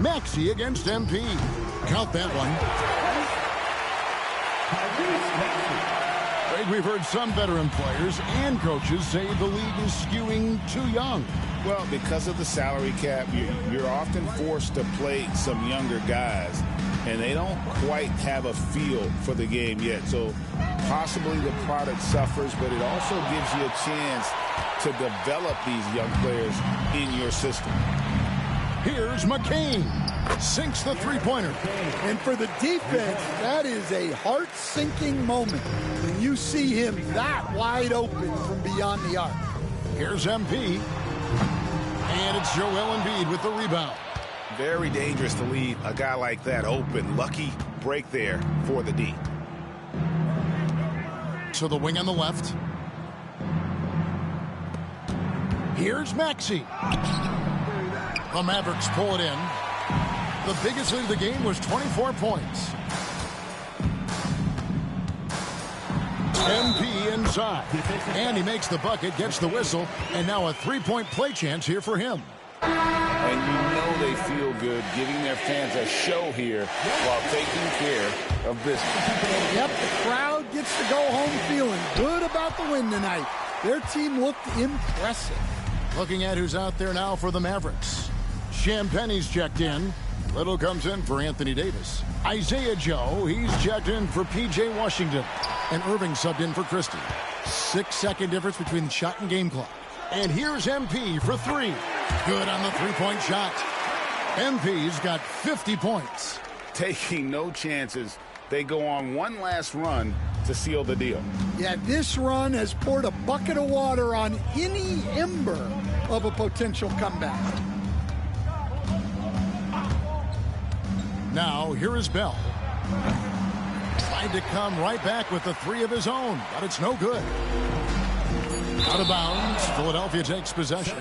Maxey against MP. Count that one. Greg, we've heard some veteran players and coaches say the league is skewing too young. Well, because of the salary cap, you're often forced to play some younger guys, and they don't quite have a feel for the game yet. So possibly the product suffers, but it also gives you a chance to develop these young players in your system. Here's McCain. Sinks the three-pointer. And for the defense, that is a heart-sinking moment when you see him that wide open from beyond the arc. Here's MP. And it's Joel Embiid with the rebound. Very dangerous to leave a guy like that open. Lucky break there for the D. To the wing on the left. Here's Maxey. The Mavericks pull it in. The biggest lead of the game was 24 points. MP inside. And he makes the bucket, gets the whistle, and now a three-point play chance here for him. And you know they feel good giving their fans a show here while taking care of business. Yep, the crowd gets to go home feeling good about the win tonight. Their team looked impressive. Looking at who's out there now for the Mavericks. Champagne's checked in. Little comes in for Anthony Davis. Isaiah Joe, he's checked in for P.J. Washington. And Irving subbed in for Christie. 6-second difference between the shot and game clock. And here's MP for 3. Good on the three-point shot. MP's got 50 points. Taking no chances. They go on one last run to seal the deal. Yeah, this run has poured a bucket of water on any ember of a potential comeback. Now, here is Bell. Tried to come right back with the 3 of his own, but it's no good. Out of bounds, Philadelphia takes possession.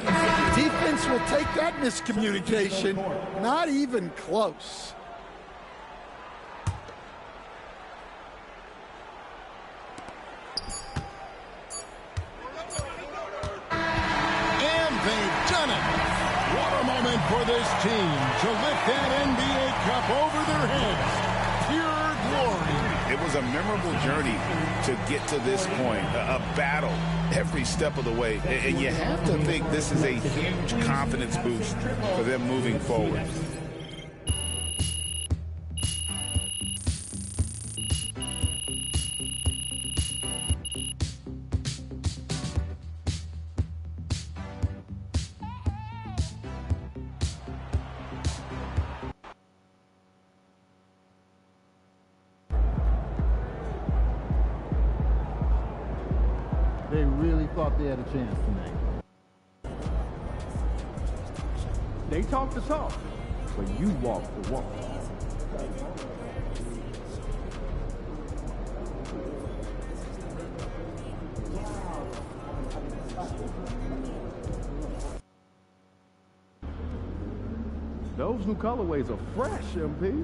Defense will take that miscommunication. Not even close. And they've done it. What a moment for this team to lift that NBA Cup over their heads. Pure glory. It was a memorable journey to get to this point, a battle every step of the way. And you have to think this is a huge confidence boost for them moving forward. They really thought they had a chance tonight. They talk the talk, but you walk the walk. Those new colorways are fresh, MP.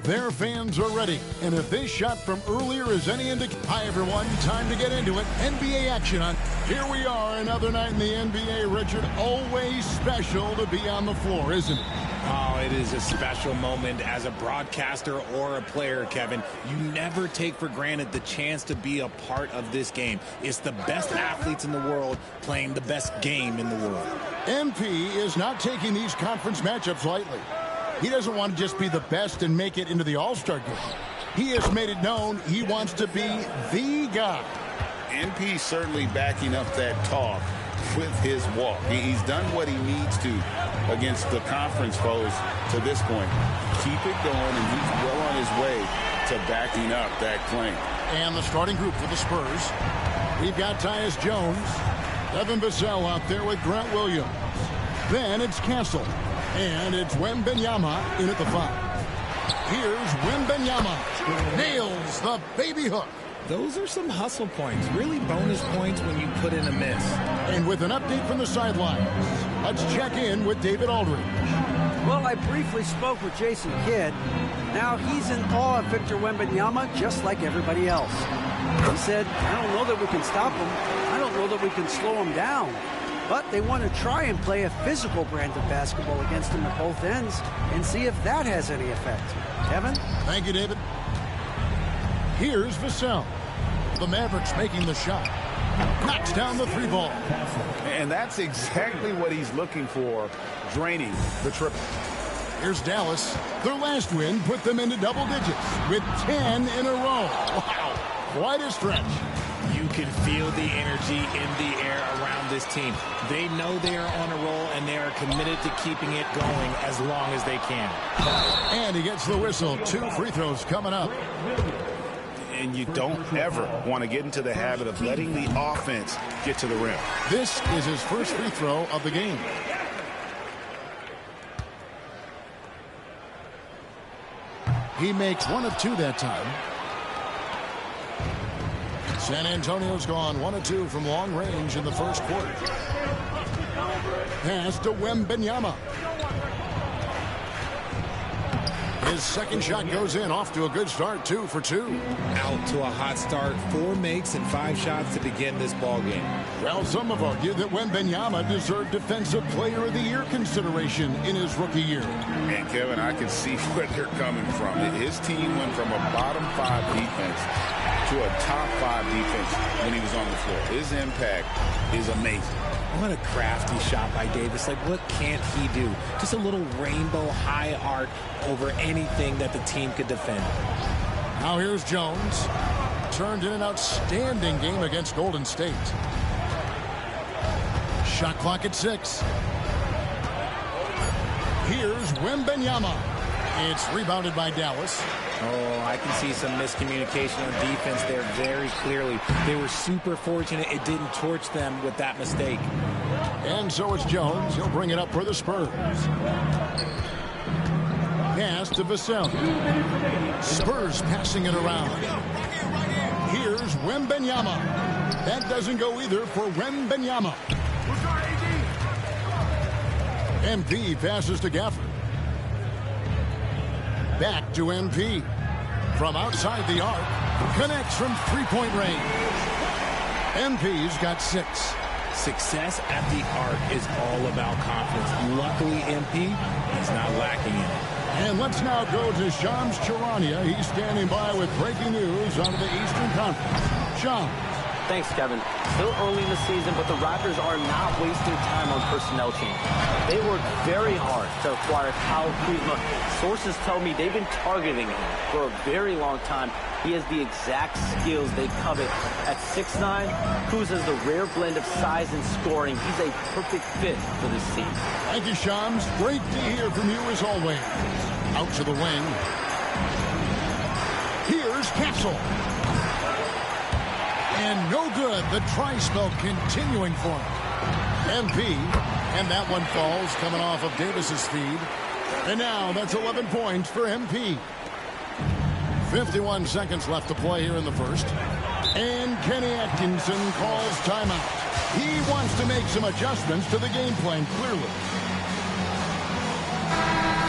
Their fans are ready, and if this shot from earlier is any indication... Hi, everyone. Time to get into it. NBA action on. Here we are, another night in the NBA, Richard. Always special to be on the floor, isn't it? Oh, it is a special moment as a broadcaster or a player, Kevin. You never take for granted the chance to be a part of this game. It's the best athletes in the world playing the best game in the world. MP is not taking these conference matchups lightly. He doesn't want to just be the best and make it into the All-Star game. He has made it known he wants to be the guy. MP certainly backing up that talk with his walk. He's done what he needs to against the conference foes to this point. Keep it going, and he's well on his way to backing up that claim. And the starting group for the Spurs. We've got Tyus Jones, Devin Vassell out there with Grant Williams. Then it's Castle, and it's Wembanyama in at the 5. Here's Wembanyama. Nails the baby hook. Those are some hustle points, really bonus points when you put in a miss. And with an update from the sidelines, let's check in with David Aldridge. Well, I briefly spoke with Jason Kidd. Now he's in awe of Victor Wembanyama just like everybody else. He said, I don't know that we can stop him. I don't know that we can slow him down. But they want to try and play a physical brand of basketball against him at both ends and see if that has any effect. Kevin? Thank you, David. Here's Vassell. The Mavericks making the shot. Knocks down the 3 ball. And that's exactly what he's looking for, draining the triple. Here's Dallas. Their last win put them into double digits with 10 in a row. Wow, quite a stretch. You can feel the energy in the air around this team. They know they are on a roll, and they are committed to keeping it going as long as they can. And he gets the whistle. 2 free throws coming up. And you don't ever want to get into the habit of letting the offense get to the rim. This is his first free throw of the game. He makes 1 of 2 that time. San Antonio's gone 1 of 2 from long range in the first quarter. Pass to Wembanyama. His second shot goes in, off to a good start, 2 for 2. Out to a hot start, 4 makes and 5 shots to begin this ball game. Well, some have argued that Wembanyama deserved Defensive Player of the Year consideration in his rookie year. And Kevin, I can see where they're coming from. His team went from a bottom 5 defense to a top 5 defense when he was on the floor. His impact is amazing. What a crafty shot by Davis. Like, what can't he do? Just a little rainbow high arc over anything that the team could defend. Now here's Jones. Turned in an outstanding game against Golden State. Shot clock at 6. Here's Wembanyama. It's rebounded by Dallas. Oh, I can see some miscommunication on defense there very clearly. They were super fortunate it didn't torch them with that mistake. And so it's Jones. He'll bring it up for the Spurs. Pass to Vassell. Spurs passing it around. Here's Wembanyama. That doesn't go either for Wembanyama. MP passes to Gafford. Back to MP. From outside the arc. Connects from three-point range. MP's got 6. Success at the arc is all about confidence. Luckily, MP is not lacking in it. And let's now go to Shams Charania. He's standing by with breaking news out of the Eastern Conference. Shams. Thanks, Kevin. Still early in the season, but the Raptors are not wasting time on personnel change. They worked very hard to acquire Kyle Kuzma. Sources tell me they've been targeting him for a very long time. He has the exact skills they covet. At 6'9", Kuz has the rare blend of size and scoring. He's a perfect fit for this team. Thank you, Shams. Great to hear from you as always. Out to the wing. Here's Castle. And no good. The try spell continuing for him. MP. And that one falls coming off of Davis's feed. And now that's 11 points for MP. 51 seconds left to play here in the first. And Kenny Atkinson calls timeout. He wants to make some adjustments to the game plan, clearly.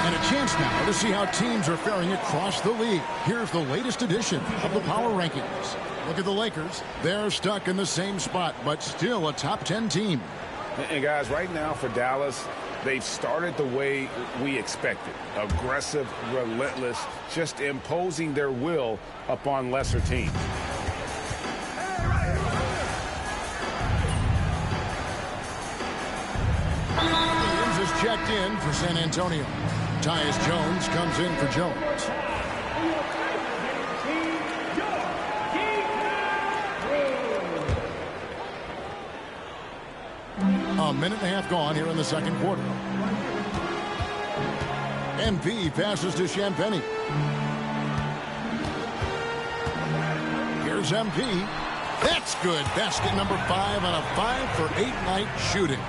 And a chance chance now to see how teams are faring across the league. Here's the latest edition of the Power Rankings. Look at the Lakers. They're stuck in the same spot, but still a top 10 team. And guys, right now for Dallas, they've started the way we expected. Aggressive, relentless, just imposing their will upon lesser teams. Williams is checked in for San Antonio. Tyus Jones comes in for Jones. A minute and a half gone here in the second quarter. MP passes to Champagnie. Here's MP. That's good. Basket number 5 on a 5-for-8 night shooting.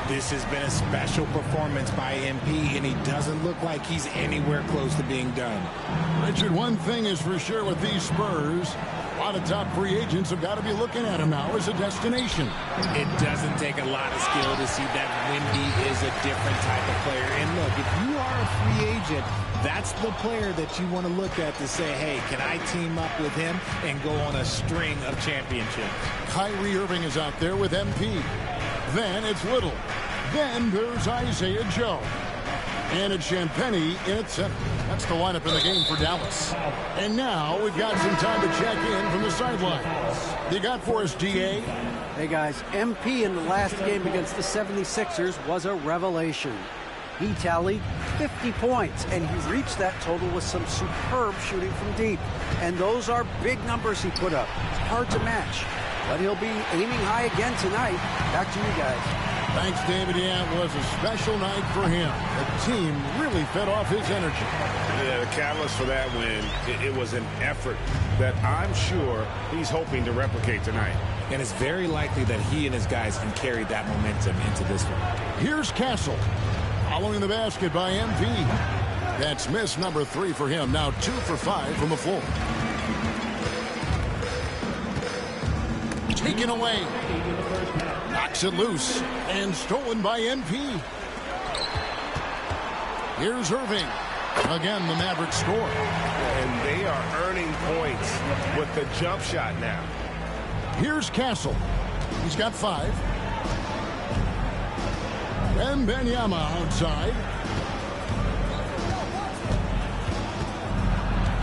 This has been a special performance by MP, and he doesn't look like he's anywhere close to being done. Richard, one thing is for sure with these Spurs, a lot of top free agents have got to be looking at him now as a destination. It doesn't take a lot of skill to see that Wemby is a different type of player. And look, if you are a free agent, that's the player that you want to look at to say, hey, can I team up with him and go on a string of championships? Kyrie Irving is out there with MP. Then it's Little. Then there's Isaiah Joe. And it's Champagnie in its center. That's the lineup in the game for Dallas. And now we've got some time to check in from the sidelines. You got for us, DA? Hey, guys, MP in the last game against the 76ers was a revelation. He tallied 50 points, and he reached that total with some superb shooting from deep. And those are big numbers he put up. It's hard to match, but he'll be aiming high again tonight. Back to you guys. Thanks, David. Yeah, it was a special night for him. The team really fed off his energy. Yeah, the catalyst for that win, it was an effort that I'm sure he's hoping to replicate tonight. And it's very likely that he and his guys can carry that momentum into this one. Here's Castle. Following the basket by MP. That's miss number 3 for him. Now 2 for 5 from the floor. Taken away. Knocks it loose. And stolen by MP. Here's Irving. Again, the Mavericks score. And they are earning points with the jump shot now. Here's Castle. He's got 5. Wembanyama outside.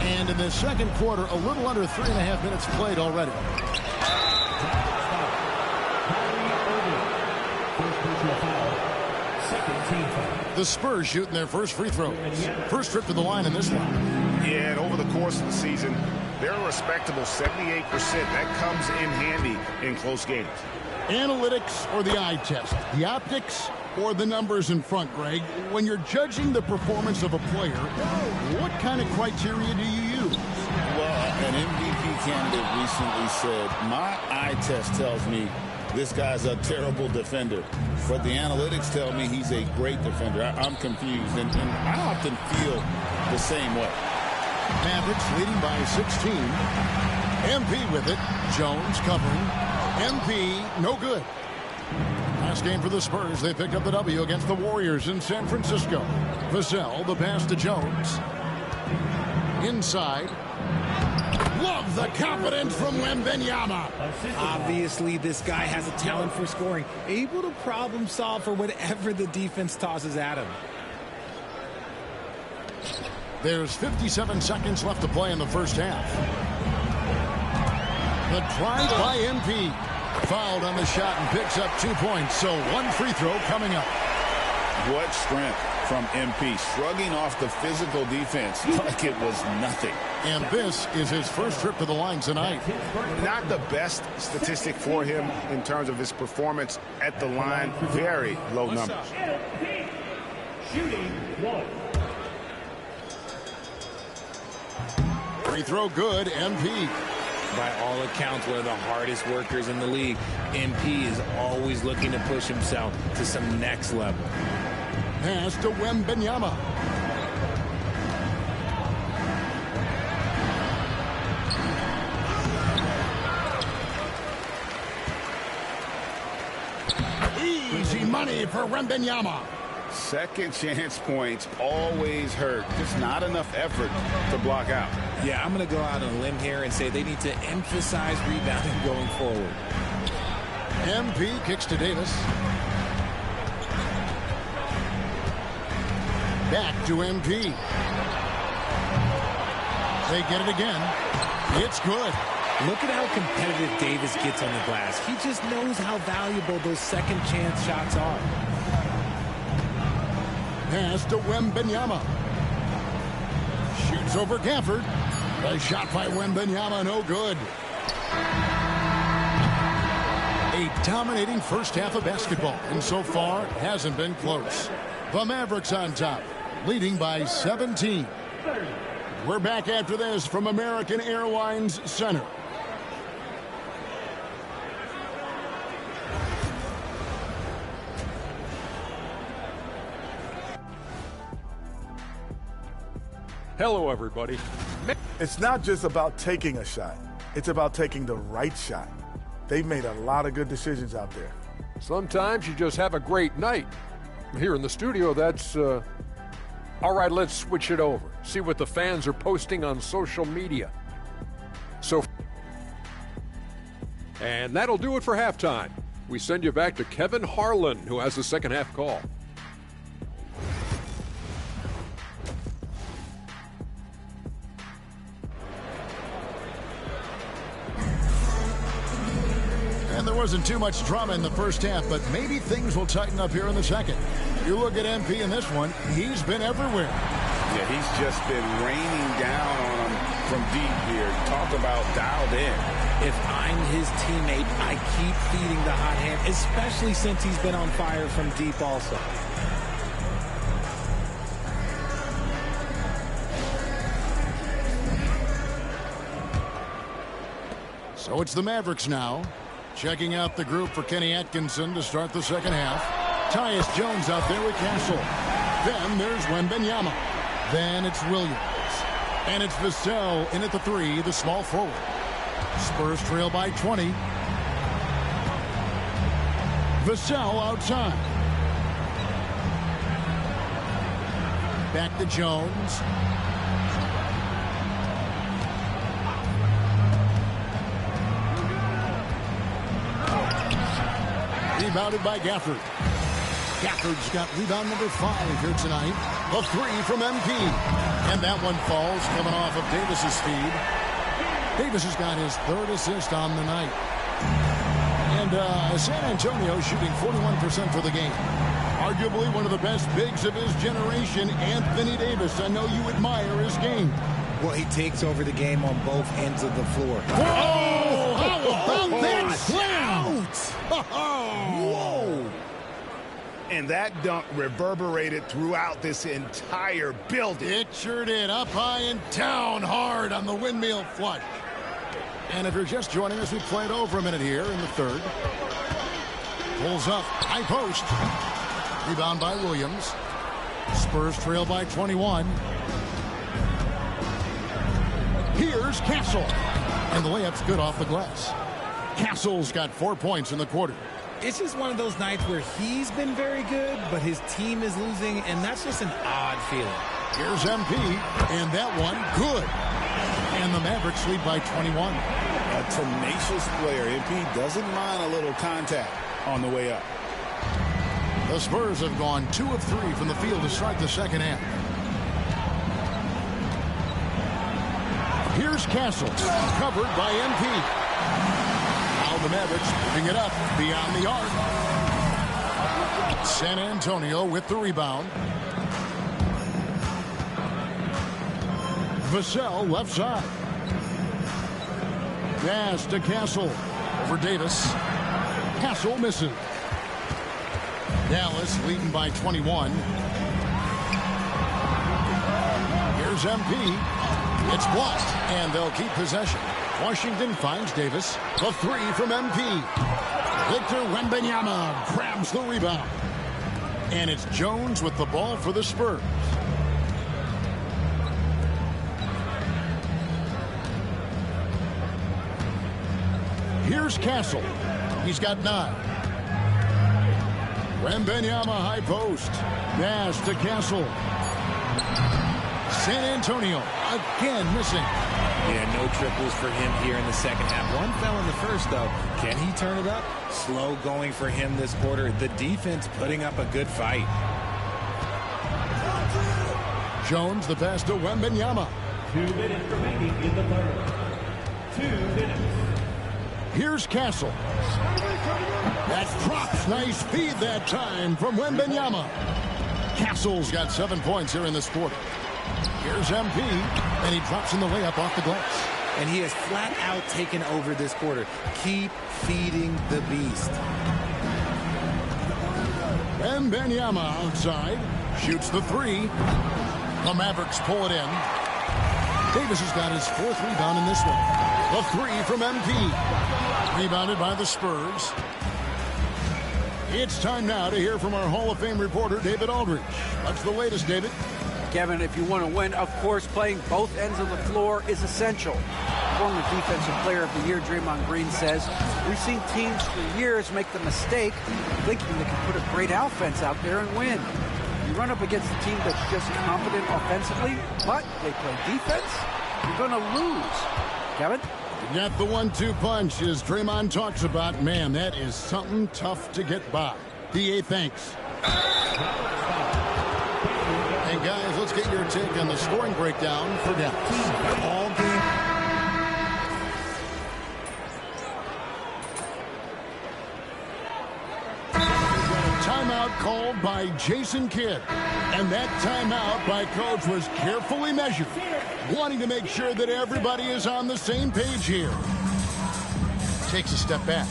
And in the second quarter, a little under 3.5 minutes played already. The Spurs shooting their first free throws. First trip to the line in this one. Yeah, and over the course of the season, they're a respectable 78%. That comes in handy in close games. Analytics or the eye test? The optics or the numbers in front, Greg? When you're judging the performance of a player, what kind of criteria do you use? Well, an MVP candidate recently said, my eye test tells me this guy's a terrible defender, but the analytics tell me he's a great defender. I'm confused, and I often feel the same way. Mavericks leading by 16. MP with it. Jones covering. MP, no good. Last game for the Spurs, they picked up the W against the Warriors in San Francisco. Vassell, the pass to Jones. Inside. Love the confidence from Wembanyama. Obviously, this guy has a talent for scoring, able to problem solve for whatever the defense tosses at him. There's 57 seconds left to play in the first half. The drive by MP. Fouled on the shot and picks up 2 points, so 1 free throw coming up. What strength from MP, shrugging off the physical defense like it was nothing. And this is his first trip to the line tonight. Not the best statistic for him in terms of his performance at the line. Very low numbers. Shooting 1. Free throw good, MP. By all accounts, one of the hardest workers in the league. MP is always looking to push himself to some next level. Pass to Wembanyama. Easy money for Wembanyama. Second chance points always hurt. Just not enough effort to block out. Yeah, I'm going to go out on a limb here and say they need to emphasize rebounding going forward. MP kicks to Davis. Back to MP. They get it again. It's good. Look at how competitive Davis gets on the glass. He just knows how valuable those second chance shots are. Pass to Wembanyama. Shoots over Gafford. A shot by Wembanyama, no good. A dominating first half of basketball, and so far it hasn't been close. The Mavericks on top, leading by 17. We're back after this from American Airlines Center. Hello, everybody. It's not just about taking a shot. It's about taking the right shot. They've made a lot of good decisions out there. Sometimes you just have a great night. Here in the studio, that's... All right, let's switch it over. See what the fans are posting on social media. And that'll do it for halftime. We send you back to Kevin Harlan, who has the second half call. And there wasn't too much drama in the first half, but maybe things will tighten up here in the second. You look at MP in this one, he's been everywhere. Yeah, he's just been raining down on him from deep here. Talk about dialed in. If I'm his teammate, I keep feeding the hot hand, especially since he's been on fire from deep also. So it's the Mavericks now. Checking out the group for Kenny Atkinson to start the second half. Tyus Jones out there with Castle. Then there's Wembanyama. Then it's Williams. And it's Vassell in at the 3, the small forward. Spurs trail by 20. Vassell outside. Back to Jones. Rebounded by Gafford. Gafford's got rebound number 5 here tonight. A 3 from MP. And that one falls coming off of Davis's feed. Davis has got his 3rd assist on the night. And San Antonio shooting 41% for the game. Arguably one of the best bigs of his generation, Anthony Davis. I know you admire his game. Well, he takes over the game on both ends of the floor. Whoa! How about that slam? Whoa! And that dunk reverberated throughout this entire building. It sure did. Up high and down hard on the windmill flush. And if you're just joining us, we play it over a minute here in the third. Pulls up. High post. Rebound by Williams. Spurs trail by 21. Here's Castle. And the layup's good off the glass. Castle's got 4 points in the quarter. It's just one of those nights where he's been very good, but his team is losing, and that's just an odd feeling. Here's MP, and that one, good. And the Mavericks lead by 21. A tenacious player. MP doesn't mind a little contact on the way up. The Spurs have gone 2 of 3 from the field to start the second half. Here's Castle, covered by MP. Now the Mavericks moving it up beyond the arc. San Antonio with the rebound. Vassell left side. Pass to Castle. Over Davis. Castle misses. Dallas leading by 21. Here's MP. It's blocked, and they'll keep possession. Washington finds Davis. The 3 from MP. Victor Wembanyama grabs the rebound. And it's Jones with the ball for the Spurs. Here's Castle. He's got 9. Wembanyama high post. Pass to Castle. San Antonio again missing. Yeah, no triples for him here in the second half. One fell in the first, though. Can he turn it up? Slow going for him this quarter. The defense putting up a good fight. Jones, the pass to Wembanyama. 2 minutes remaining in the third. 2 minutes. Here's Castle. That drops. Nice feed that time from Wembanyama. Castle's got 7 points here in this quarter. Here's MP, and he drops in the layup off the glass. And he has flat out taken over this quarter. Keep feeding the beast. Wembanyama outside. Shoots the three. The Mavericks pull it in. Davis has got his 4th rebound in this one. The three from MP. Rebounded by the Spurs. It's time now to hear from our Hall of Fame reporter, David Aldridge. What's the latest, David? Kevin, if you want to win, of course, playing both ends of the floor is essential. Former Defensive Player of the Year Draymond Green says, we've seen teams for years make the mistake thinking they can put a great offense out there and win. You run up against a team that's just competent offensively, but they play defense, you're going to lose. Kevin? Got the 1-2 punch, as Draymond talks about. Man, that is something tough to get by. DA, thanks. And guys, let's get your take on the scoring breakdown for Dallas. All game. Timeout called by Jason Kidd. And that timeout by Coach was carefully measured, wanting to make sure that everybody is on the same page here. Takes a step back.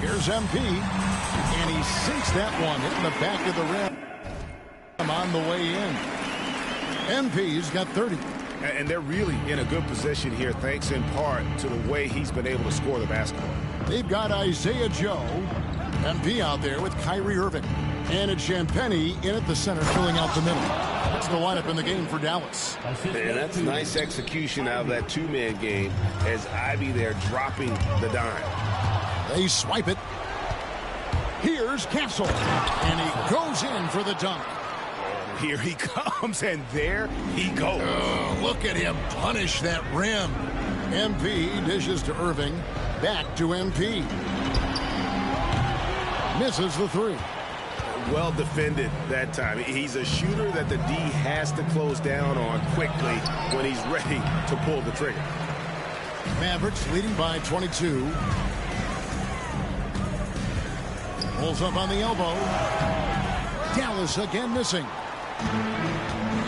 Here's MP, and he sinks that one in the back of the rim. On the way in. MP's got 30. And they're really in a good position here, thanks in part to the way he's been able to score the basketball. They've got Isaiah Joe, MP out there with Kyrie Irving, and it's Champagnie in at the center, filling out the middle. That's the lineup in the game for Dallas. And that's nice execution out of that two-man game as Ivy there dropping the dime. They swipe it. Here's Castle, and he goes in for the dunk. Here he comes, and there he goes. Oh, look at him punish that rim. MP dishes to Irving. Back to MP. Misses the three. Well defended that time. He's a shooter that the D has to close down on quickly when he's ready to pull the trigger. Mavericks leading by 22. Pulls up on the elbow. Dallas again missing.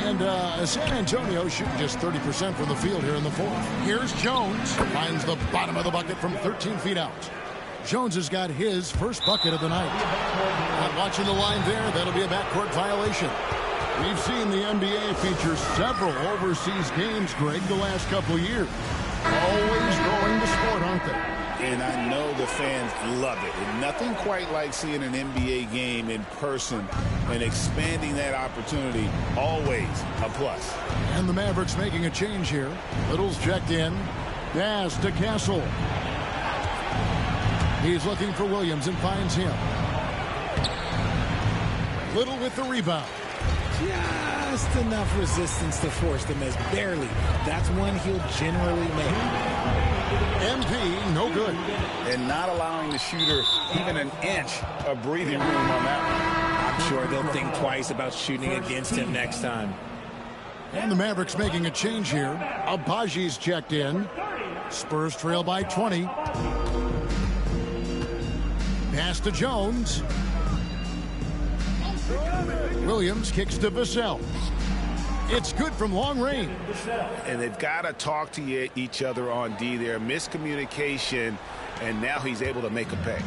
And San Antonio shooting just 30% from the field here in the fourth. Here's Jones. Finds the bottom of the bucket from 13 feet out. Jones has got his first bucket of the night. And watching the line there, that'll be a backcourt violation. We've seen the NBA feature several overseas games, Greg, the last couple of years. Always growing the sport, aren't they? And I know the fans love it. And nothing quite like seeing an NBA game in person and expanding that opportunity, always a plus. And the Mavericks making a change here. Little's checked in. Pass to Castle. He's looking for Williams and finds him. Little with the rebound. Just enough resistance to force the miss. Barely. That's one he'll generally make. MP, no good. And not allowing the shooter even an inch of breathing room on that one. I'm sure they'll think twice about shooting against him next time. And the Mavericks making a change here. Abaji's checked in. Spurs trail by 20. Pass to Jones. Williams kicks to Vassell. It's good from long range. And they've got to talk to each other on D there. Miscommunication, and now he's able to make a pay.